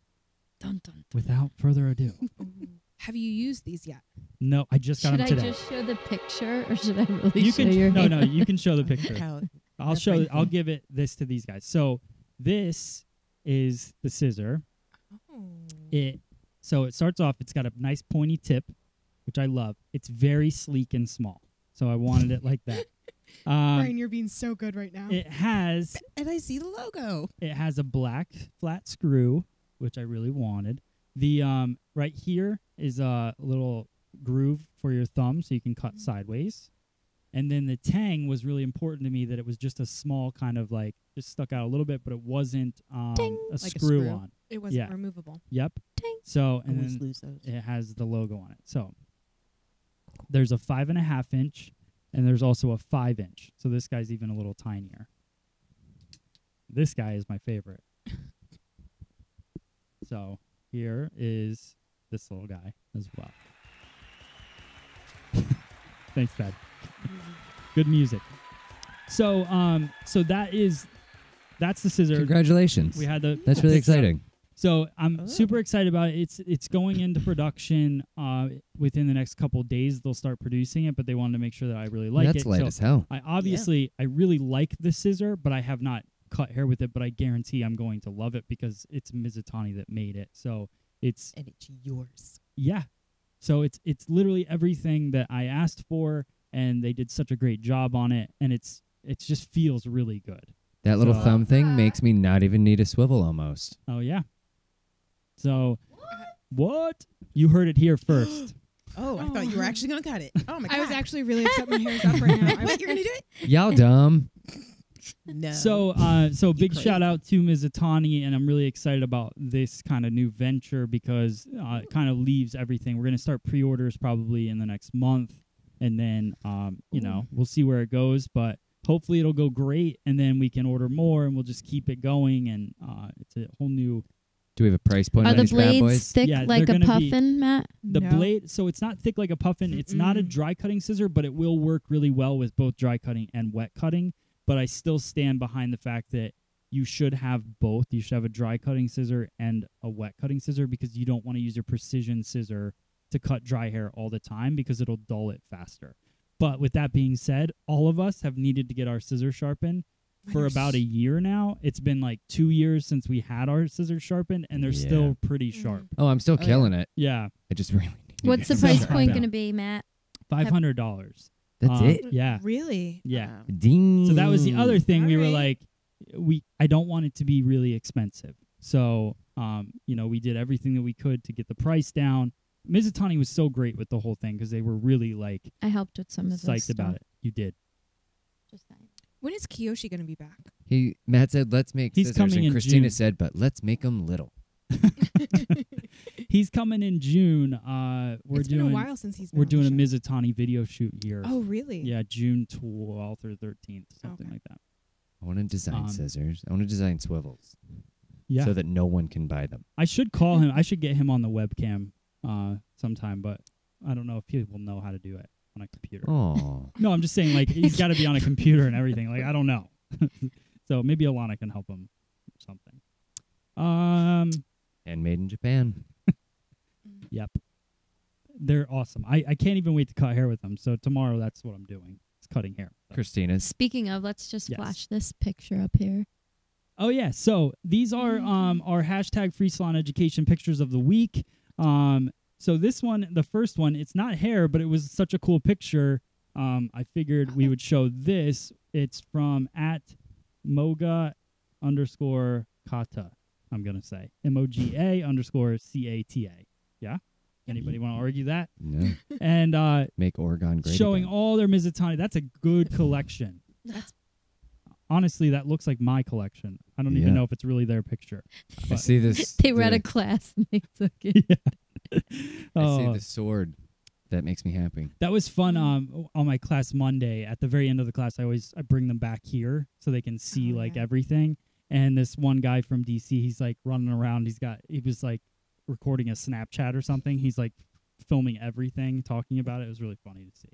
without further ado. Have you used these yet? No, I just got them today. Should I just show the picture, or should I really you show can, your No, hand? you can show the picture. I'll give it this to these guys. So this is the scissor. So it starts off, it's got a nice pointy tip, which I love. It's very sleek and small. So I wanted it like that. Brian, you're being so good right now. It has... And I see the logo. It has a black flat screw, which I really wanted. The right here is a little groove for your thumb so you can cut sideways. And then the tang was really important to me, that it was just a small kind of like, just stuck out a little bit, but it wasn't a screw on. It wasn't removable. Yep. Ding. So, and then it has the logo on it. So there's a 5.5 inch, and there's also a 5 inch. So this guy's even a little tinier. This guy is my favorite. So here is this little guy as well. Thanks, Dad. Good music. So so that's the scissor. Congratulations. We had the That's really exciting. So I'm super excited about it. It's going into production within the next couple of days. They'll start producing it, but they wanted to make sure that I really like it. That's light as hell. I really like the scissor, but I have not cut hair with it, but I guarantee I'm going to love it because it's Mizutani that made it. So it's yours. Yeah. So it's literally everything that I asked for, and they did such a great job on it, and it just feels really good. That little thumb thing makes me not even need a swivel almost. Oh yeah. So what? You heard it here first. Oh, I thought you were actually going to cut it. Oh my God. I was actually really upset my hair's up right now. Wait, you're going to do it? Y'all dumb. No. So big shout out to Mizutani, and I'm really excited about this kind of new venture because it kind of leaves everything. We're going to start pre-orders probably in the next month, and then we'll see where it goes, but hopefully it'll go great, and then we can order more, and we'll just keep it going, and it's a whole new... Do we have a price point on these bad boys? Are the blades thick like a puffin, Matt? The blade, so it's not thick like a puffin. It's not a dry cutting scissor, but it will work really well with both dry cutting and wet cutting. But I still stand behind the fact that you should have both. You should have a dry cutting scissor and a wet cutting scissor because you don't want to use your precision scissor to cut dry hair all the time because it'll dull it faster. But with that being said, all of us have needed to get our scissors sharpened for about a year now. It's been like 2 years since we had our scissors sharpened, and they're still pretty sharp. Oh, I'm still killing it. Yeah. I just really need What's the price point going to be, Matt? $500. That's it? Yeah. Really? Yeah. Ding. So that was the other thing. We were like, I don't want it to be really expensive. So, we did everything that we could to get the price down. Mizutani was so great with the whole thing because they were really like... I helped with some of the psyched about it. You did. Just saying. When is Kiyoshi going to be back? Matt said, let's make He's scissors, coming and in Christina June. said, but let's make them little. He's coming in June. It's been a while since he's been We're on doing the a Mizutani video shoot here. Oh, really? Yeah, June 12th or 13th, something like that. I want to design scissors. I want to design swivels. Yeah. So that no one can buy them. I should call him. I should get him on the webcam sometime, but I don't know if he will know how to do it on a computer. Oh. No, I'm just saying, like, he's got to be on a computer and everything. Like, I don't know. So maybe Alana can help him or something. And made in Japan. Yep. They're awesome. I can't even wait to cut hair with them. So tomorrow, that's what I'm doing. it's cutting hair. Christina's. Speaking of, let's just Yes. flash this picture up here. Oh yeah, so these are our hashtag free salon education pictures of the week. So this one, the first one, it's not hair, but it was such a cool picture. I figured we would show this. It's from @moga_kata. I'm gonna say MOGA_CATA. Yeah. Anybody want to argue that? No. And Make Oregon great. showing again. all their Mizutani. That's a good collection. Honestly, that looks like my collection. I don't even know if it's really their picture. I see this. They were at a class and they took it. I see the sword. That makes me happy. That was fun. On my class Monday, at the very end of the class, I bring them back here so they can see everything. And this one guy from DC, he's like running around. He was like recording a Snapchat or something. He's like filming everything, talking about it. It was really funny to see.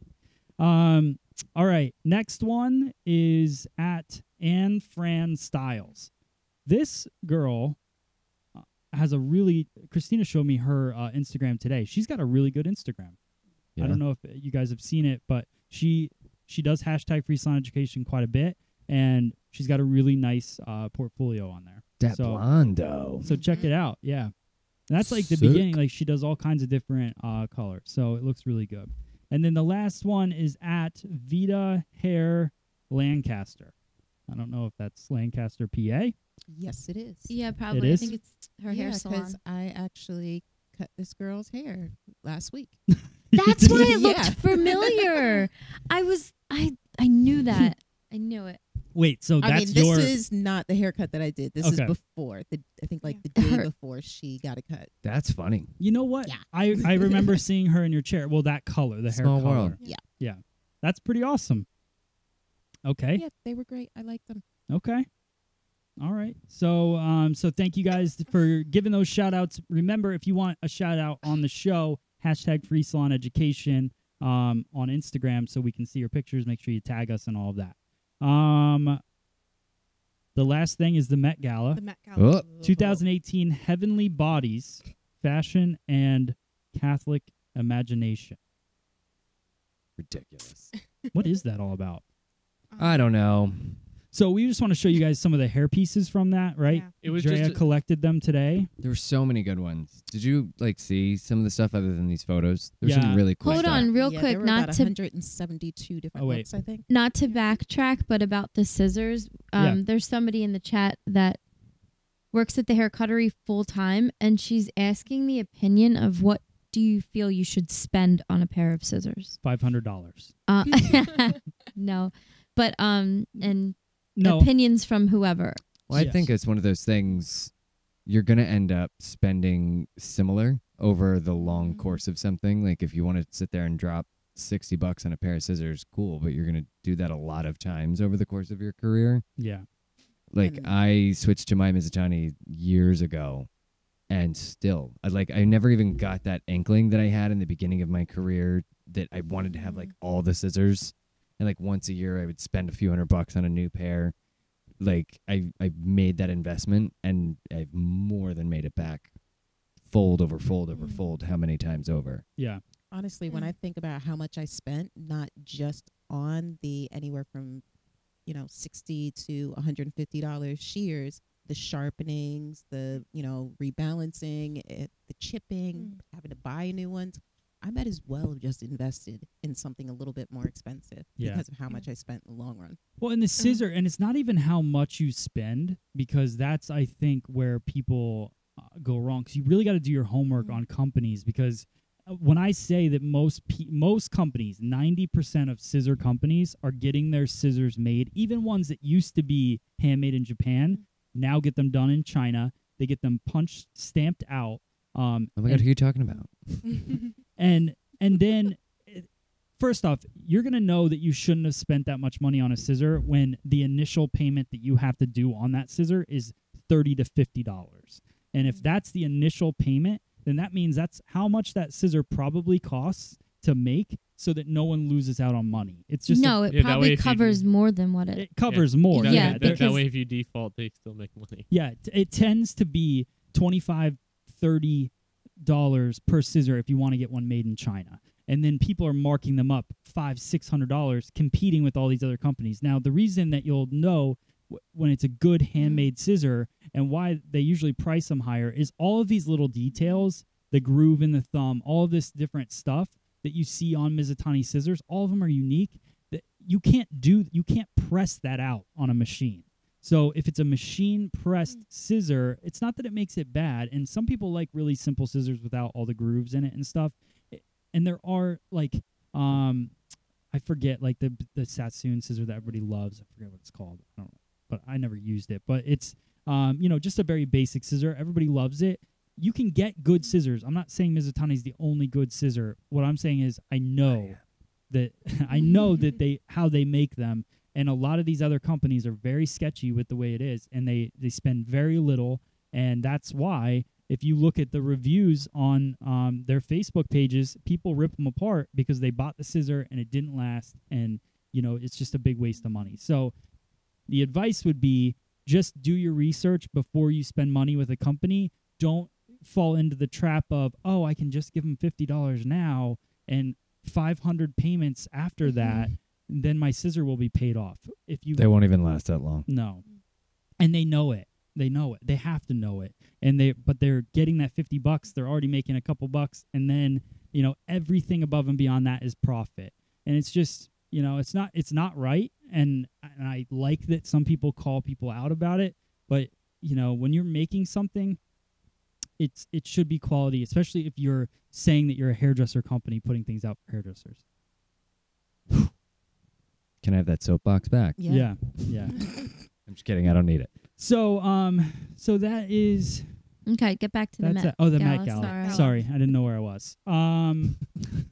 All right, next one is @Anne Fran Styles. This girl has Christina showed me her Instagram today. She's got a really good Instagram. Yeah. I don't know if you guys have seen it, but she does hashtag free salon education quite a bit, and she's got a really nice portfolio on there. That blondo. So check it out. Yeah. And that's like the Sick. beginning. Like she does all kinds of different colors. So it looks really good. And then the last one is @Vita Hair Lancaster. I don't know if that's Lancaster, PA. Yes, it is. Yeah, probably. It is? I think it's her hair salon. because I actually cut this girl's hair last week. That's why it Yeah. looked familiar. I knew that. I knew it. Wait, so that's I mean, this is not the haircut that I did. This is Okay. before. I think like the day Her- before she got a cut. That's funny. You know what? Yeah. I remember seeing her in your chair. Well, that color, the Small hair color. world. Yeah. Yeah. That's pretty awesome. Okay. Yeah, they were great. I liked them. Okay. All right. So thank you guys for giving those shout outs. Remember, if you want a shout out on the show, hashtag free salon education on Instagram so we can see your pictures. Make sure you tag us and all of that. The last thing is the Met Gala. The Met Gala. Oh. 2018 Heavenly Bodies, Fashion and Catholic Imagination. Ridiculous. What is that all about? I don't know. So we just want to show you guys some of the hair pieces from that, right? Yeah. It was Drea just collected them today. There were so many good ones. Did you see some of the stuff other than these photos? There's Yeah. some really cool Hold stuff. on, real Yeah, quick, there were not about to 172 different Oh, wait. looks, I think. not to backtrack, but about the scissors. Yeah. There's somebody in the chat that works at the hair cuttery full time, and she's asking the opinion of what do you feel you should spend on a pair of scissors. $500. No, but and No. opinions from whoever. Well, I Yes. think it's one of those things you're going to end up spending similar over the long course of something. Like if you want to sit there and drop $60 on a pair of scissors, cool, but you're going to do that a lot of times over the course of your career. Yeah. Like And- I switched to my Mizutani years ago and still I never even got that inkling that I had in the beginning of my career that I wanted to have like all the scissors. And like once a year I would spend a few $100 on a new pair. Like I made that investment and I've more than made it back. Fold over fold over fold how many times over. Yeah. Honestly, when I think about how much I spent, not just on the anywhere from, $60 to $150 shears, the sharpenings, the, rebalancing, the chipping, having to buy new ones, I might as well have just invested in something a little bit more expensive Yeah. because of how much I spent in the long run. Well, and the scissor, and it's not even how much you spend, because that's, I think, where people go wrong. Because you really got to do your homework on companies, because when I say that most companies, 90% of scissor companies are getting their scissors made, even ones that used to be handmade in Japan, now get them done in China. They get them punched, stamped out. Oh my God, who are you talking about? And then, first off, you're going to know that you shouldn't have spent that much money on a scissor when the initial payment that you have to do on that scissor is $30 to $50. And if that's the initial payment, then that means that's how much that scissor probably costs to make, so that no one loses out on money. It's just No, it Yeah, that way probably if you covers do- more than what it. it covers more. That, Yeah, that, because- that way if you default, they still make money. Yeah, it tends to be $25, $30 per scissor if you want to get one made in China. And then people are marking them up $500-$600 competing with all these other companies. Now, the reason that you'll know when it's a good handmade scissor and why they usually price them higher is all of these little details, the groove in the thumb, all of this different stuff that you see on Mizutani scissors, all of them are unique. That you can't press that out on a machine. So if it's a machine pressed scissor, it's not that it makes it bad. And some people like really simple scissors without all the grooves in it and stuff. And there are like I forget, like the Sassoon scissor that everybody loves. I forget what it's called. I don't know, but I never used it. But it's just a very basic scissor. Everybody loves it. You can get good scissors. I'm not saying Mizutani is the only good scissor. What I'm saying is I know that how they make them. And a lot of these other companies are very sketchy with the way it is, and they spend very little, and that's why if you look at the reviews on their Facebook pages, people rip them apart because they bought the scissor and it didn't last, and it's just a big waste of money. So the advice would be just do your research before you spend money with a company. Don't fall into the trap of, oh, I can just give them $50 now and 500 payments after that. Then my scissor will be paid off. They won't even last that long. No. And they know it. They know it. They have to know it. But they're getting that $50. They're already making a couple bucks. And then, everything above and beyond that is profit. And it's just, it's not right. And I like that some people call people out about it. But, when you're making something, it should be quality, especially if you're saying that you're a hairdresser company putting things out for hairdressers. Can I have that soapbox back? Yeah. I'm just kidding. I don't need it. So that is okay. Get back to the Met. The Gala, Met Gala. Sorry, I didn't know where I was.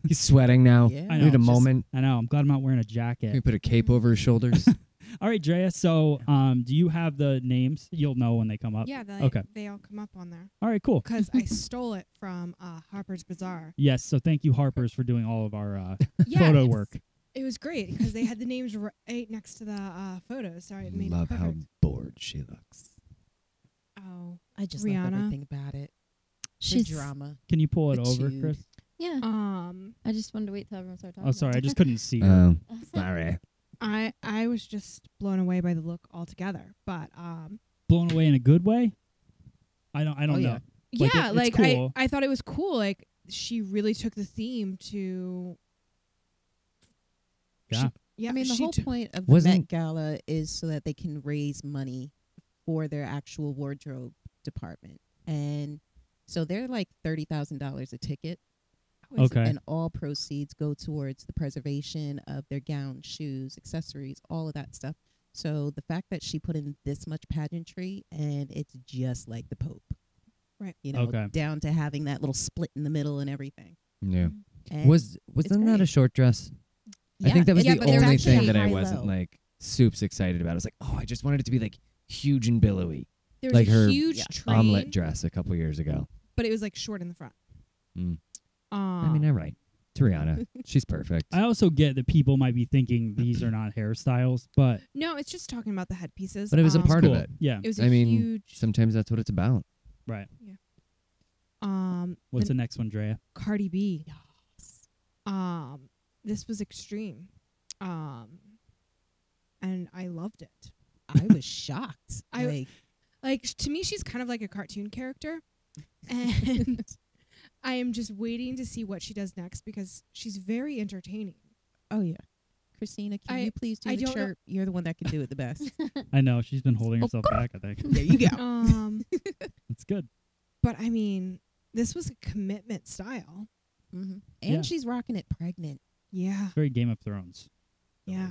He's sweating now. Yeah. I know. Need a moment. I know. I'm glad I'm not wearing a jacket. Can we put a cape over his shoulders? All right, Drea. So, do you have the names? You'll know when they come up. Yeah. Okay. They all come up on there. All right. Cool. Because I stole it from Harper's Bazaar. Yes. So thank you, Harper's, for doing all of our photo work. It was great because they had the names right next to the photos. So it made Love it how perfect. bored she looks. Oh, I just Rihanna. love everything about it. She's The drama. Can you pull it The over, chewed. Chris? Yeah. Um, I just wanted to wait till everyone started talking. Oh, sorry. I about just couldn't see her. Sorry. I was just blown away by the look altogether. But Blown away in a good way? I don't know. yeah. Like, yeah, it's cool. I thought it was cool. Like she really took the theme to. Yeah. Yeah, I mean, the she whole took- point of the Met Gala is so that they can raise money for their actual wardrobe department. And so they're like $30,000 a ticket. Okay. And all proceeds go towards the preservation of their gowns, shoes, accessories, all of that stuff. So the fact that she put in this much pageantry and it's just like the Pope. Right. Down to having that little split in the middle and everything. Yeah. And Wasn't that a short dress? I think that was the only thing that I wasn't like soups excited about. I was like, oh, I just wanted it to be like huge and billowy. There was like a her huge train, omelet dress a couple years ago. but it was like short in the front. I mean, all right. It's Rihanna. She's perfect. I also get that people might be thinking these are not hairstyles, but No, it's just talking about the headpieces. But it was a part cool. of it. Yeah. It was a huge. Sometimes that's what it's about. Right. Yeah. What's the next one, Drea? Cardi B. Yes. This was extreme. And I loved it. I was shocked. Like to me, she's kind of like a cartoon character, and I am just waiting to see what she does next because she's very entertaining. Oh yeah, Christina, can you please do the don't know- chirp? You're the one that can do it the best. I know she's been holding herself back. I think There you go. it's good. But I mean, this was a commitment style. And Yeah. she's rocking it pregnant. Yeah. It's very Game of Thrones, Yeah.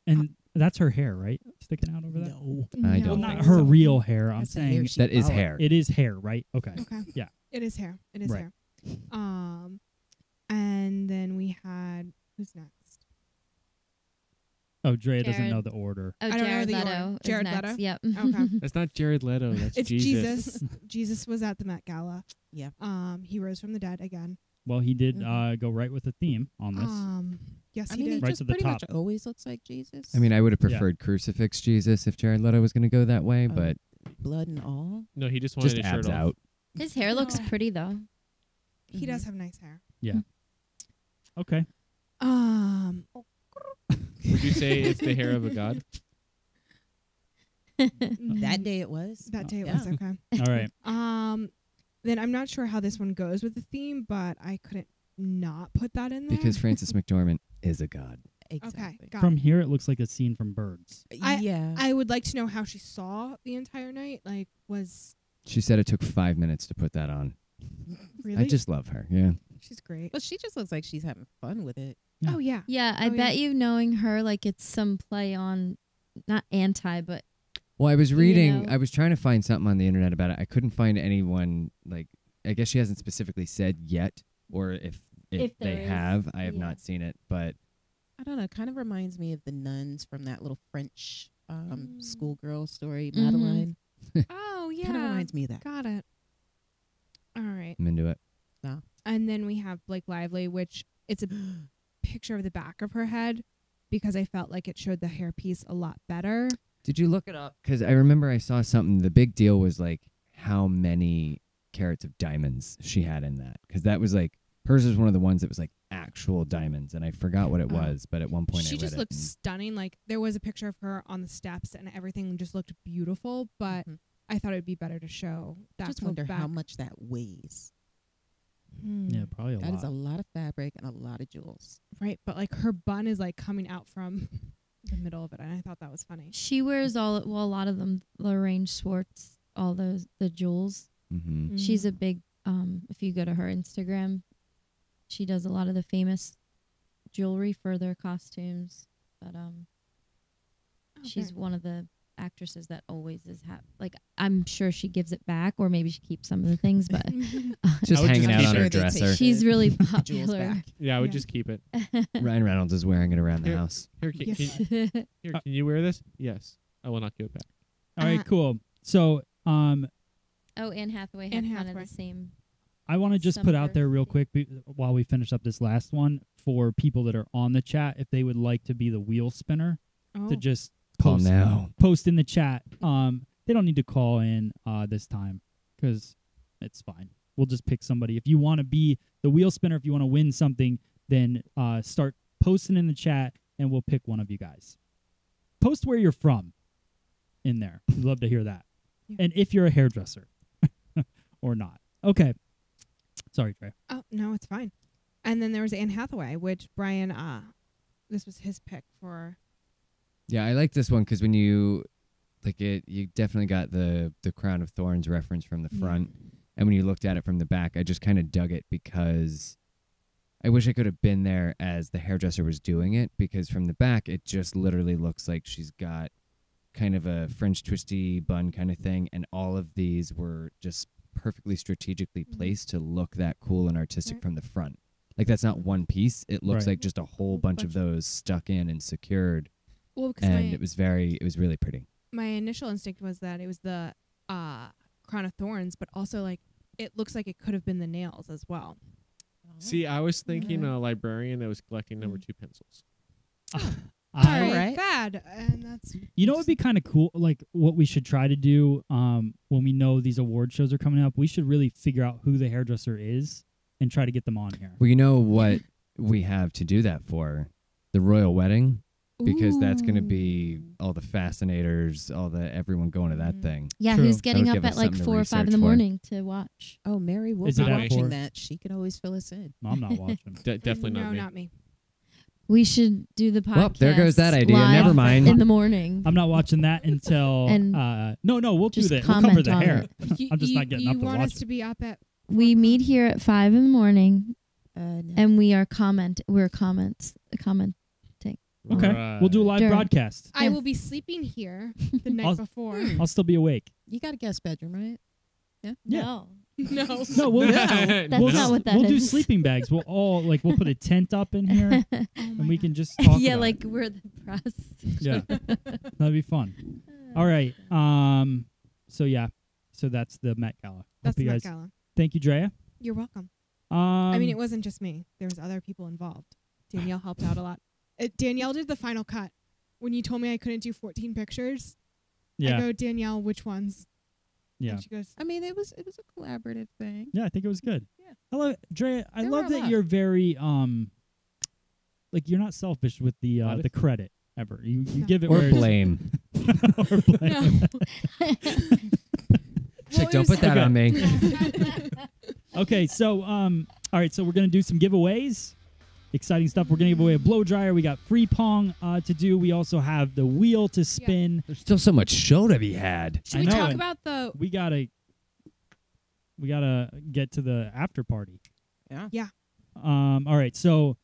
and that's her hair, right? Sticking out over that. No, I No. don't Not think her so. real hair. I'm That's the hair saying she That is followed. hair. it is hair, right? Okay. Okay. Yeah. It is hair. It is Right. hair. And then we had who's next? Oh, Drea doesn't Jared. know the order. Oh, I don't know Jared the Leto. order. is Jared next. Leto? Yep. Okay. That's not Jared Leto. That's It's Jesus. Jesus. Jesus was at the Met Gala. Yeah. He rose from the dead again. Well, he did go right with the theme on this. Yes, I he mean, he did. Right just to the pretty top. much always looks like Jesus. I mean, I would have Yeah. preferred crucifix Jesus if Jared Leto was going to go that way, Oh, but blood and all. No, he just wanted just his shirt abs off. out. His hair looks No. pretty though. He does have nice hair. Yeah. Okay. Would you say it's the hair of a god? That day it was. That day it was, okay. All right. Then I'm not sure how this one goes with the theme, but I couldn't not put that in there. Because Frances McDormand is a god. Exactly. Okay, got From it. here, it looks like a scene from Birds. Yeah. I would like to know how she saw the entire night. Like, was She said it took 5 minutes to put that on. really? I just love her. Yeah. She's great. But she just looks like she's having fun with it. Oh yeah. Yeah, I Oh, bet you knowing her, like it's some play on, not anti, but Well, I was reading, know. I was trying to find something on the internet about it. I couldn't find anyone, like, I guess she hasn't specifically said yet, or if If they there is, have. I have yeah. not seen it, but I don't know. It kind of reminds me of the nuns from that little French schoolgirl story, Madeline. Oh yeah. Kind of reminds me of that. Got it. All right. I'm into it. And then we have Blake Lively, which it's a picture of the back of her head because I felt like it showed the hairpiece a lot better. Did you look it up? Because I remember I saw something. The big deal was, like, how many carats of diamonds she had in that. Because that was, like, hers was one of the ones that was, like, actual diamonds. And I forgot what it was, but at one point I She read just it. looked and- stunning. Like there was a picture of her on the steps and everything just looked beautiful, but I thought it'd be better to show that. Just wonder how much that weighs. Yeah, probably a That lot. is a lot of fabric and a lot of jewels. Right, but like her bun is like coming out from the middle of it, and I thought that was funny. she wears a lot of them, Lorraine Schwartz, all the jewels. Mhm. She's a big, if you go to her Instagram, she does a lot of the famous jewelry for their costumes. But she's one of the actresses that always is like I'm sure she gives it back, or maybe she keeps some of the things, but Just hanging out on her dresser. She's really jewels popular. back. Yeah, I would just keep it. Ryan Reynolds is wearing it around the Here. house. Here, can you wear this? Yes. I will not give it back. All right, cool. So, Oh, Anne Hathaway had Anne kind of Hathaway. the same. I want to just put out Summer. there real quick while we finish up this last one for people that are on the chat, if they would like to be the wheel spinner, Oh. to just Call post, now. post in the chat. They don't need to call in this time because it's fine. We'll just pick somebody. If you want to be the wheel spinner, if you want to win something, then start posting in the chat and we'll pick one of you guys. Post where you're from in there. We'd love to hear that. Yeah. And if you're a hairdresser or not. Okay. Sorry, Trey. Oh no, it's fine. And then there was Anne Hathaway, which Brian, this was his pick for. Yeah, I like this one because when you like it, you definitely got the Crown of Thorns reference from the front, and when you looked at it from the back, I just kind of dug it because I wish I could have been there as the hairdresser was doing it, because from the back, it just literally looks like she's got kind of a French twisty bun kind of thing, and all of these were just perfectly strategically placed to look that cool and artistic from the front. Like that's not one piece; it looks Right. like just a whole bunch of those stuck in and secured. Well, because And it was really pretty. my initial instinct was that it was the Crown of Thorns, but also like it looks like it could have been the nails as well. See, I was thinking a librarian that was collecting number 2 pencils. Alright, bad, and that's You know what would be kind of cool? Like what we should try to do when we know these award shows are coming up, we should really figure out who the hairdresser is and try to get them on here. Well, you know what we have to do that for? The royal wedding. Because that's going to be all the fascinators, everyone going to that thing. Yeah, True. who's getting That'll up give at us like something to 4 or 5 in the research for. morning to watch? Oh, Mary will Is be it at watching 4? that. She can always fill us in. No, I'm not watching. Definitely no, not me. not me. We should do the podcast. Well, there goes that idea. live Never mind. In the morning. I'm not watching that until And no, we'll do just that. We'll cover comment the on hair. it. I'm just not getting up You to want watch us to it. be up at? We meet here at 5 in the morning, No. and we're commenting. Okay, Right. we'll do a live Sure. broadcast. I Yeah. will be sleeping here the night I'll- before. I'll still be awake. You got a guest bedroom, right? Yeah. No. No, No, we'll That's we'll not what that we'll do is. sleeping bags. We'll we'll put a tent up in here and we can just talk. Yeah, about like it. we're the press. Yeah, that'd be fun. All right. So that's the Met Gala. that's Hope you the Met guys. Gala. Thank you, Drea. You're welcome. I I mean, it wasn't just me. There was other people involved. Danielle helped out a lot. Danielle did the final cut. When you told me I couldn't do 14 pictures, I Yeah, go, Danielle, which ones? yeah, And she goes, I mean, it was a collaborative thing. yeah. I think it was good. Yeah. Hello, Drea. I There love were a that lot. you're very like you're not selfish with the credit ever. You give it or where it's- blame. or blame. She's like, don't put that on me. Okay, so all right, so we're gonna do some giveaways. Exciting stuff. We're gonna give away a blow dryer. We got free pong to do. We also have the wheel to spin. There's still so much show to be had. Should we talk about the? We gotta get to the after party. Yeah. All right, so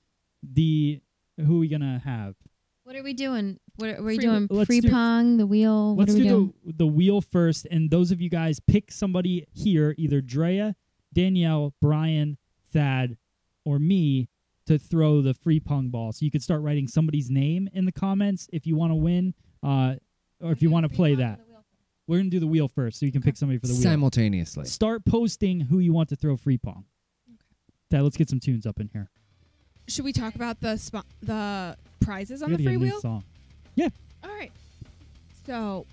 who are we gonna have? What are we doing? What are we Free- doing? let's Free do- pong, the wheel. What Let's are we do doing? the wheel first, and those of you guys pick somebody here, either Drea, Danielle, Brian, Thad, or me, to throw the free pong ball. So you could start writing somebody's name in the comments if you want to win, or if you want to play that. We're gonna do the wheel first, so you can pick somebody for the wheel Simultaneously. Start posting who you want to throw free pong. Thad, let's get some tunes up in here. Should we talk about the prizes on We the gotta free get a new wheel? song. Yeah. All right. So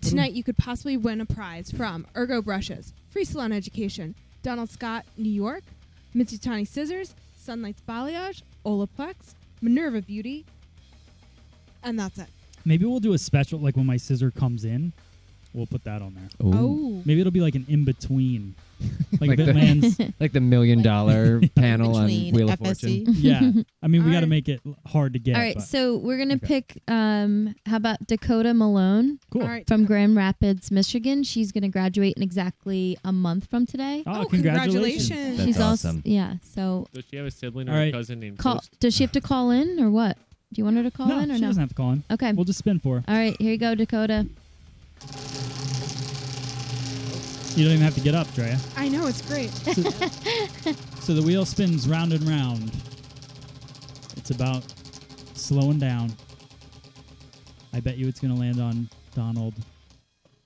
tonight you could possibly win a prize from Ergo Brushes, Free Salon Education, Donald Scott, New York, Mitsutani Scissors, Sunlight's Balayage, Olaplex, Minerva Beauty, and that's it. Maybe we'll do a special, like when my scissor comes in, we'll put that on there. Oh. Maybe it'll be like an in-between. Like, Like if it the- lands. Like the $1 million panel on Between Wheel of FSC. Fortune. Yeah. I mean, we All got to right. make it hard to get. All right, but- so we're gonna Okay. pick. How about Dakota Malone Cool. All right. from Grand Rapids, Michigan? She's gonna graduate in exactly a month from today. Oh, Oh, congratulations. congratulations. That's She's awesome. also so Does she have a sibling All or right. a cousin named call. Toast? Does she have to call in or what? Do you want her to call No, in or she no? doesn't have to call in. Okay. We'll just spin for her. All right, here you go, Dakota. You don't even have to get up, Drea. I know, it's great. So the wheel spins round and round. It's about slowing down. I bet you it's going to land on Donald.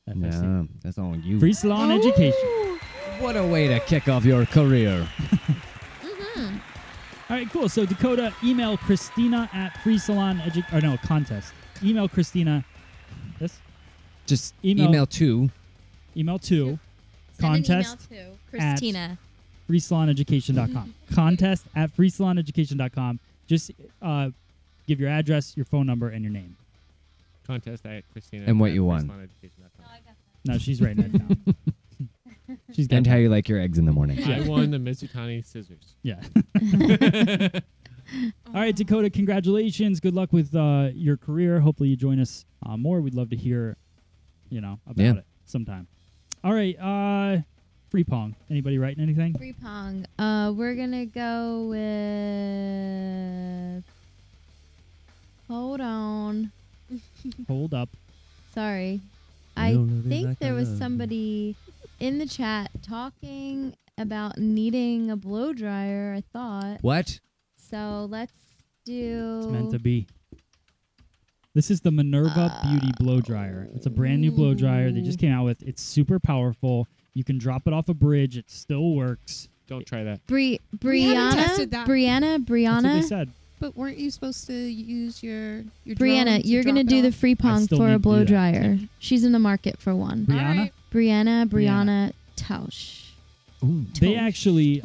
FSC. No, that's all you. Free salon education. What a way to kick off your career. All right, cool. So Dakota, email Christina at free salon contest. Email Christina. Yes. Just Email- email to Email to contest Send an email to Christina. freesaloneducation.com. Contest at freesaloneducation.com. Just give your address, your phone number, and your name. Contest at Christina. And what at you won. FreeSalonEducation.com. No, she's writing it down. She's got and that. how you like your eggs in the morning. I won the Mitsutani scissors. Yeah. All right, Dakota, congratulations. Good luck with your career. Hopefully you join us more. We'd love to hear, about it sometime. All right, free pong. Anybody writing anything? Free pong. We're gonna go with. Hold on. Hold up. Sorry. I I don't know think like there I was love somebody in the chat talking about needing a blow dryer, I thought. What? So let's do. It's meant to be. This is the Minerva Beauty Blow Dryer. It's a brand new blow dryer they just came out with. It's super powerful. You can drop it off a bridge. It still works. Don't try that. haven't Brianna? tested that. That's what they Brianna? said. But weren't you supposed to use your drone Brianna, to you're going to drop do it the off? free pong still for need a to do blow that. dryer. She's in the market for one. Brianna? Brianna Tausch. Ooh. They actually,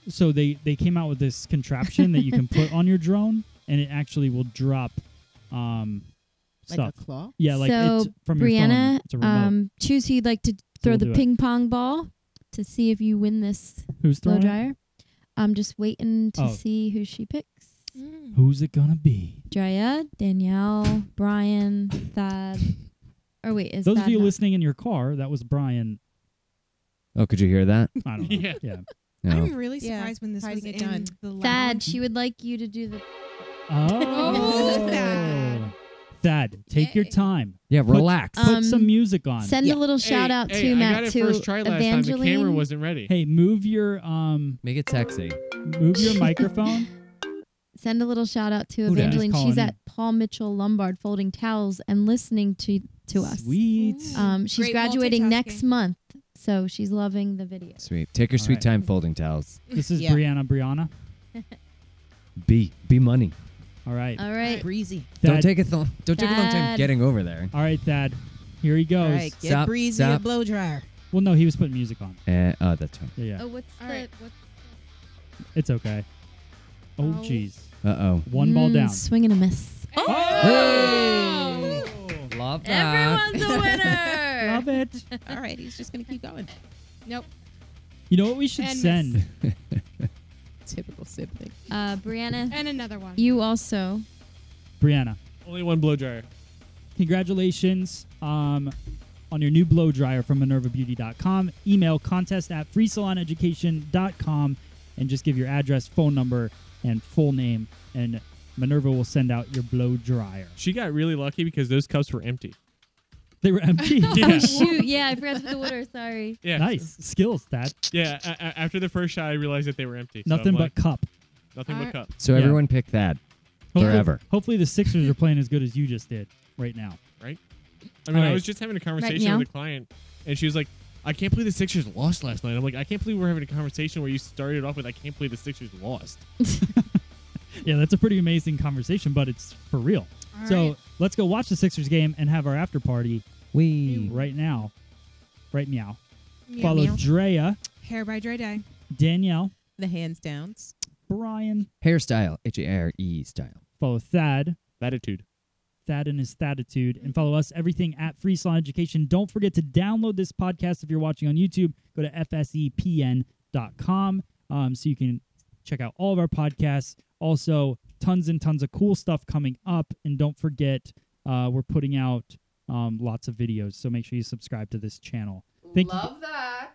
so they came out with this contraption that you can put on your drone, and it actually will drop Like stuff. a claw? Yeah, like so it's from your phone. Brianna, It's a remote. choose who you'd like to throw we'll the do it. ping pong ball to see if you win this Who's blow throwing it? dryer. I'm just waiting to Oh. see who she picks. Who's it gonna be? Drea, Danielle, Brian, Thad. Or wait, is Those Thad of you not- listening in your car, that was Brian. Oh, could you hear that? I don't know. Yeah. Yeah. No. I'm really Yeah, surprised when this was hiding in it done. the lounge. Thad, she would like you to do the. Oh, Thad. Thad, take your Yay. time. Yeah, relax. Put some music on. Send a little shout out hey, to I Matt got it to first try last time. The Evangeline. camera wasn't ready. Hey, move your Make it sexy. microphone. Send a little shout out to Who dat? Evangeline. He's She's calling at Paul Mitchell Lombard folding towels and listening to us. Sweet. She's Great graduating next multitasking. month, so she's loving the video. Sweet. Take your All sweet right. time folding towels. This is Yeah. Brianna. Be money. All right. All right. Breezy. Don't Thad. take a long time Thad. getting over there. All right, Thad. Here he goes. All right, get Stop, Breezy stop. a blow dryer. Well, no, he was putting music on. Oh, that's right. Yeah. Oh, what's All the right. what's It's okay. Oh, jeez. Uh-oh. One ball down. Swing and a miss. Oh! Love that. Everyone's a winner. Love it. All right, he's just going to keep going. Nope. You know what we should And send? Typical sibling. Brianna, And another one. you also. Brianna, Only one blow dryer. congratulations on your new blow dryer from MinervaBeauty.com. Email contest@freesaloneducation.com and just give your address, phone number, and full name, and Minerva will send out your blow dryer. She got really lucky because those cups were empty. They were empty. Yeah. Oh, shoot. Yeah, I forgot to put the water. Sorry. Yeah. Nice. Skills, Dad. Yeah. After the first shot, I realized that they were empty. So Nothing I'm but like, cup. nothing but cup. So Yeah. everyone pick that forever. Hopefully the Sixers are playing as good as you just did right now. Right? I mean, All right. I was just having a conversation meow. with a client, and she was like, I can't believe the Sixers lost last night. I'm like, I can't believe we're having a conversation where you started off with, I can't believe the Sixers lost. Yeah, that's a pretty amazing conversation, but it's for real. All So right. let's go watch the Sixers game and have our after party We right now. Right meow. Meow, Follow meow. Drea, Hair by Dre Day. Danielle, The hands downs. Brian. hairstyle, HARE style. Follow Thad. Latitude. Thad and his Thaditude. And follow us, everything at Free Salon Education. Don't forget to download this podcast if you're watching on YouTube. Go to fsepn.com so you can check out all of our podcasts. Also, tons and tons of cool stuff coming up. And don't forget, we're putting out lots of videos. So make sure you subscribe to this channel. Love that.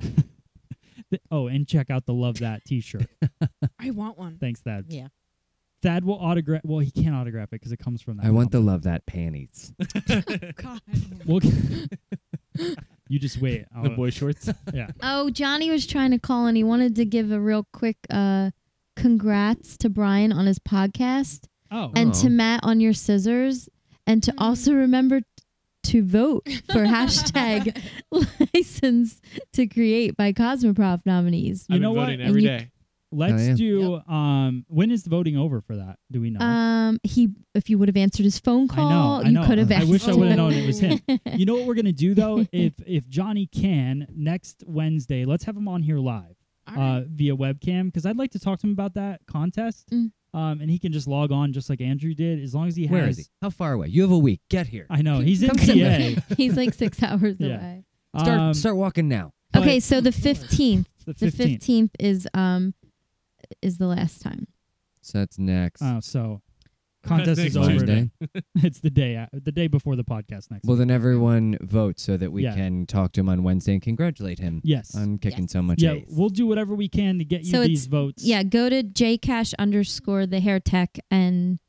Oh, and check out the Love That t-shirt. I want one. Thanks, Thad. Yeah. Thad will autograph. Well, he can't autograph it because it comes from that. I want the company. love that panties. God. We'll you just wait. The boy shorts. Yeah. Oh, Johnny was trying to call and he wanted to give a real quick congrats to Brian on his podcast Oh. and to Matt on your scissors and to also remember to vote for hashtag license to create by Cosmoprof nominees. You I've know been what? voting And every you- day. Let's yeah. do. When is the voting over for that? Do we know? If you would have answered his phone call, I know. you could have I asked. wish I him. would have known it was him. You know what we're gonna do though? If Johnny can next Wednesday, let's have him on here live All right. via webcam because I'd like to talk to him about that contest. Mm. And he can just log on just like Andrew did, as long as he has. Where is he? How far away? You have a week. Get here. I know he's in Come sit PA. He's like 6 hours Yeah. away. Start walking now. But Okay, so the 15th. the The 15th. 15th is the last time. So that's next. Oh, so contest next is over. Wednesday. It's the day before the podcast next. Well, week. then everyone vote so that we Yeah. can talk to him on Wednesday and congratulate him Yes. on kicking so much Yeah, ace. we'll do whatever we can to get you So these it's- votes. Yeah, go to jcash_the hair tech and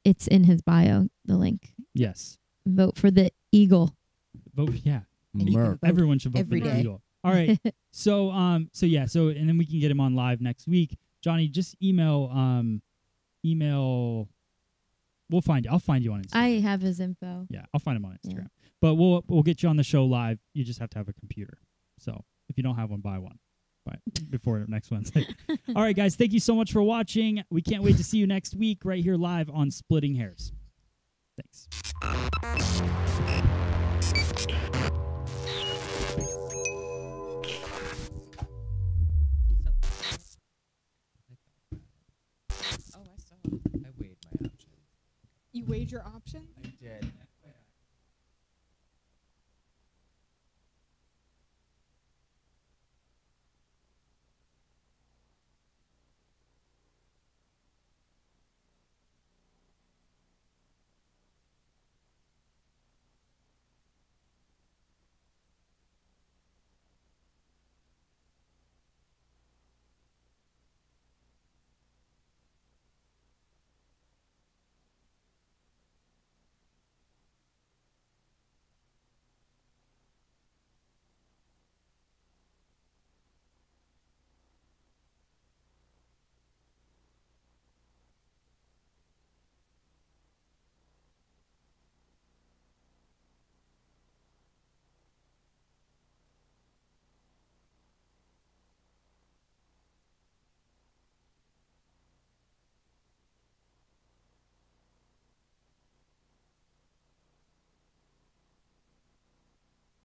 it's in his bio, the link. Yes. Vote for the eagle. Vote. Yeah. Merp. Everyone should vote every for the day. Eagle. All right. So and then we can get him on live next week. Johnny, just email. We'll find you. I'll find you on Instagram. I have his info. Yeah, I'll find him on Instagram. Yeah. But we'll get you on the show live. You just have to have a computer. So if you don't have one, buy one. Before next Wednesday. All right, guys. Thank you so much for watching. We can't wait to see you next week right here live on Splitting Hairs. Thanks. Oh, I saw. I weighed my options. You weighed your option? I did.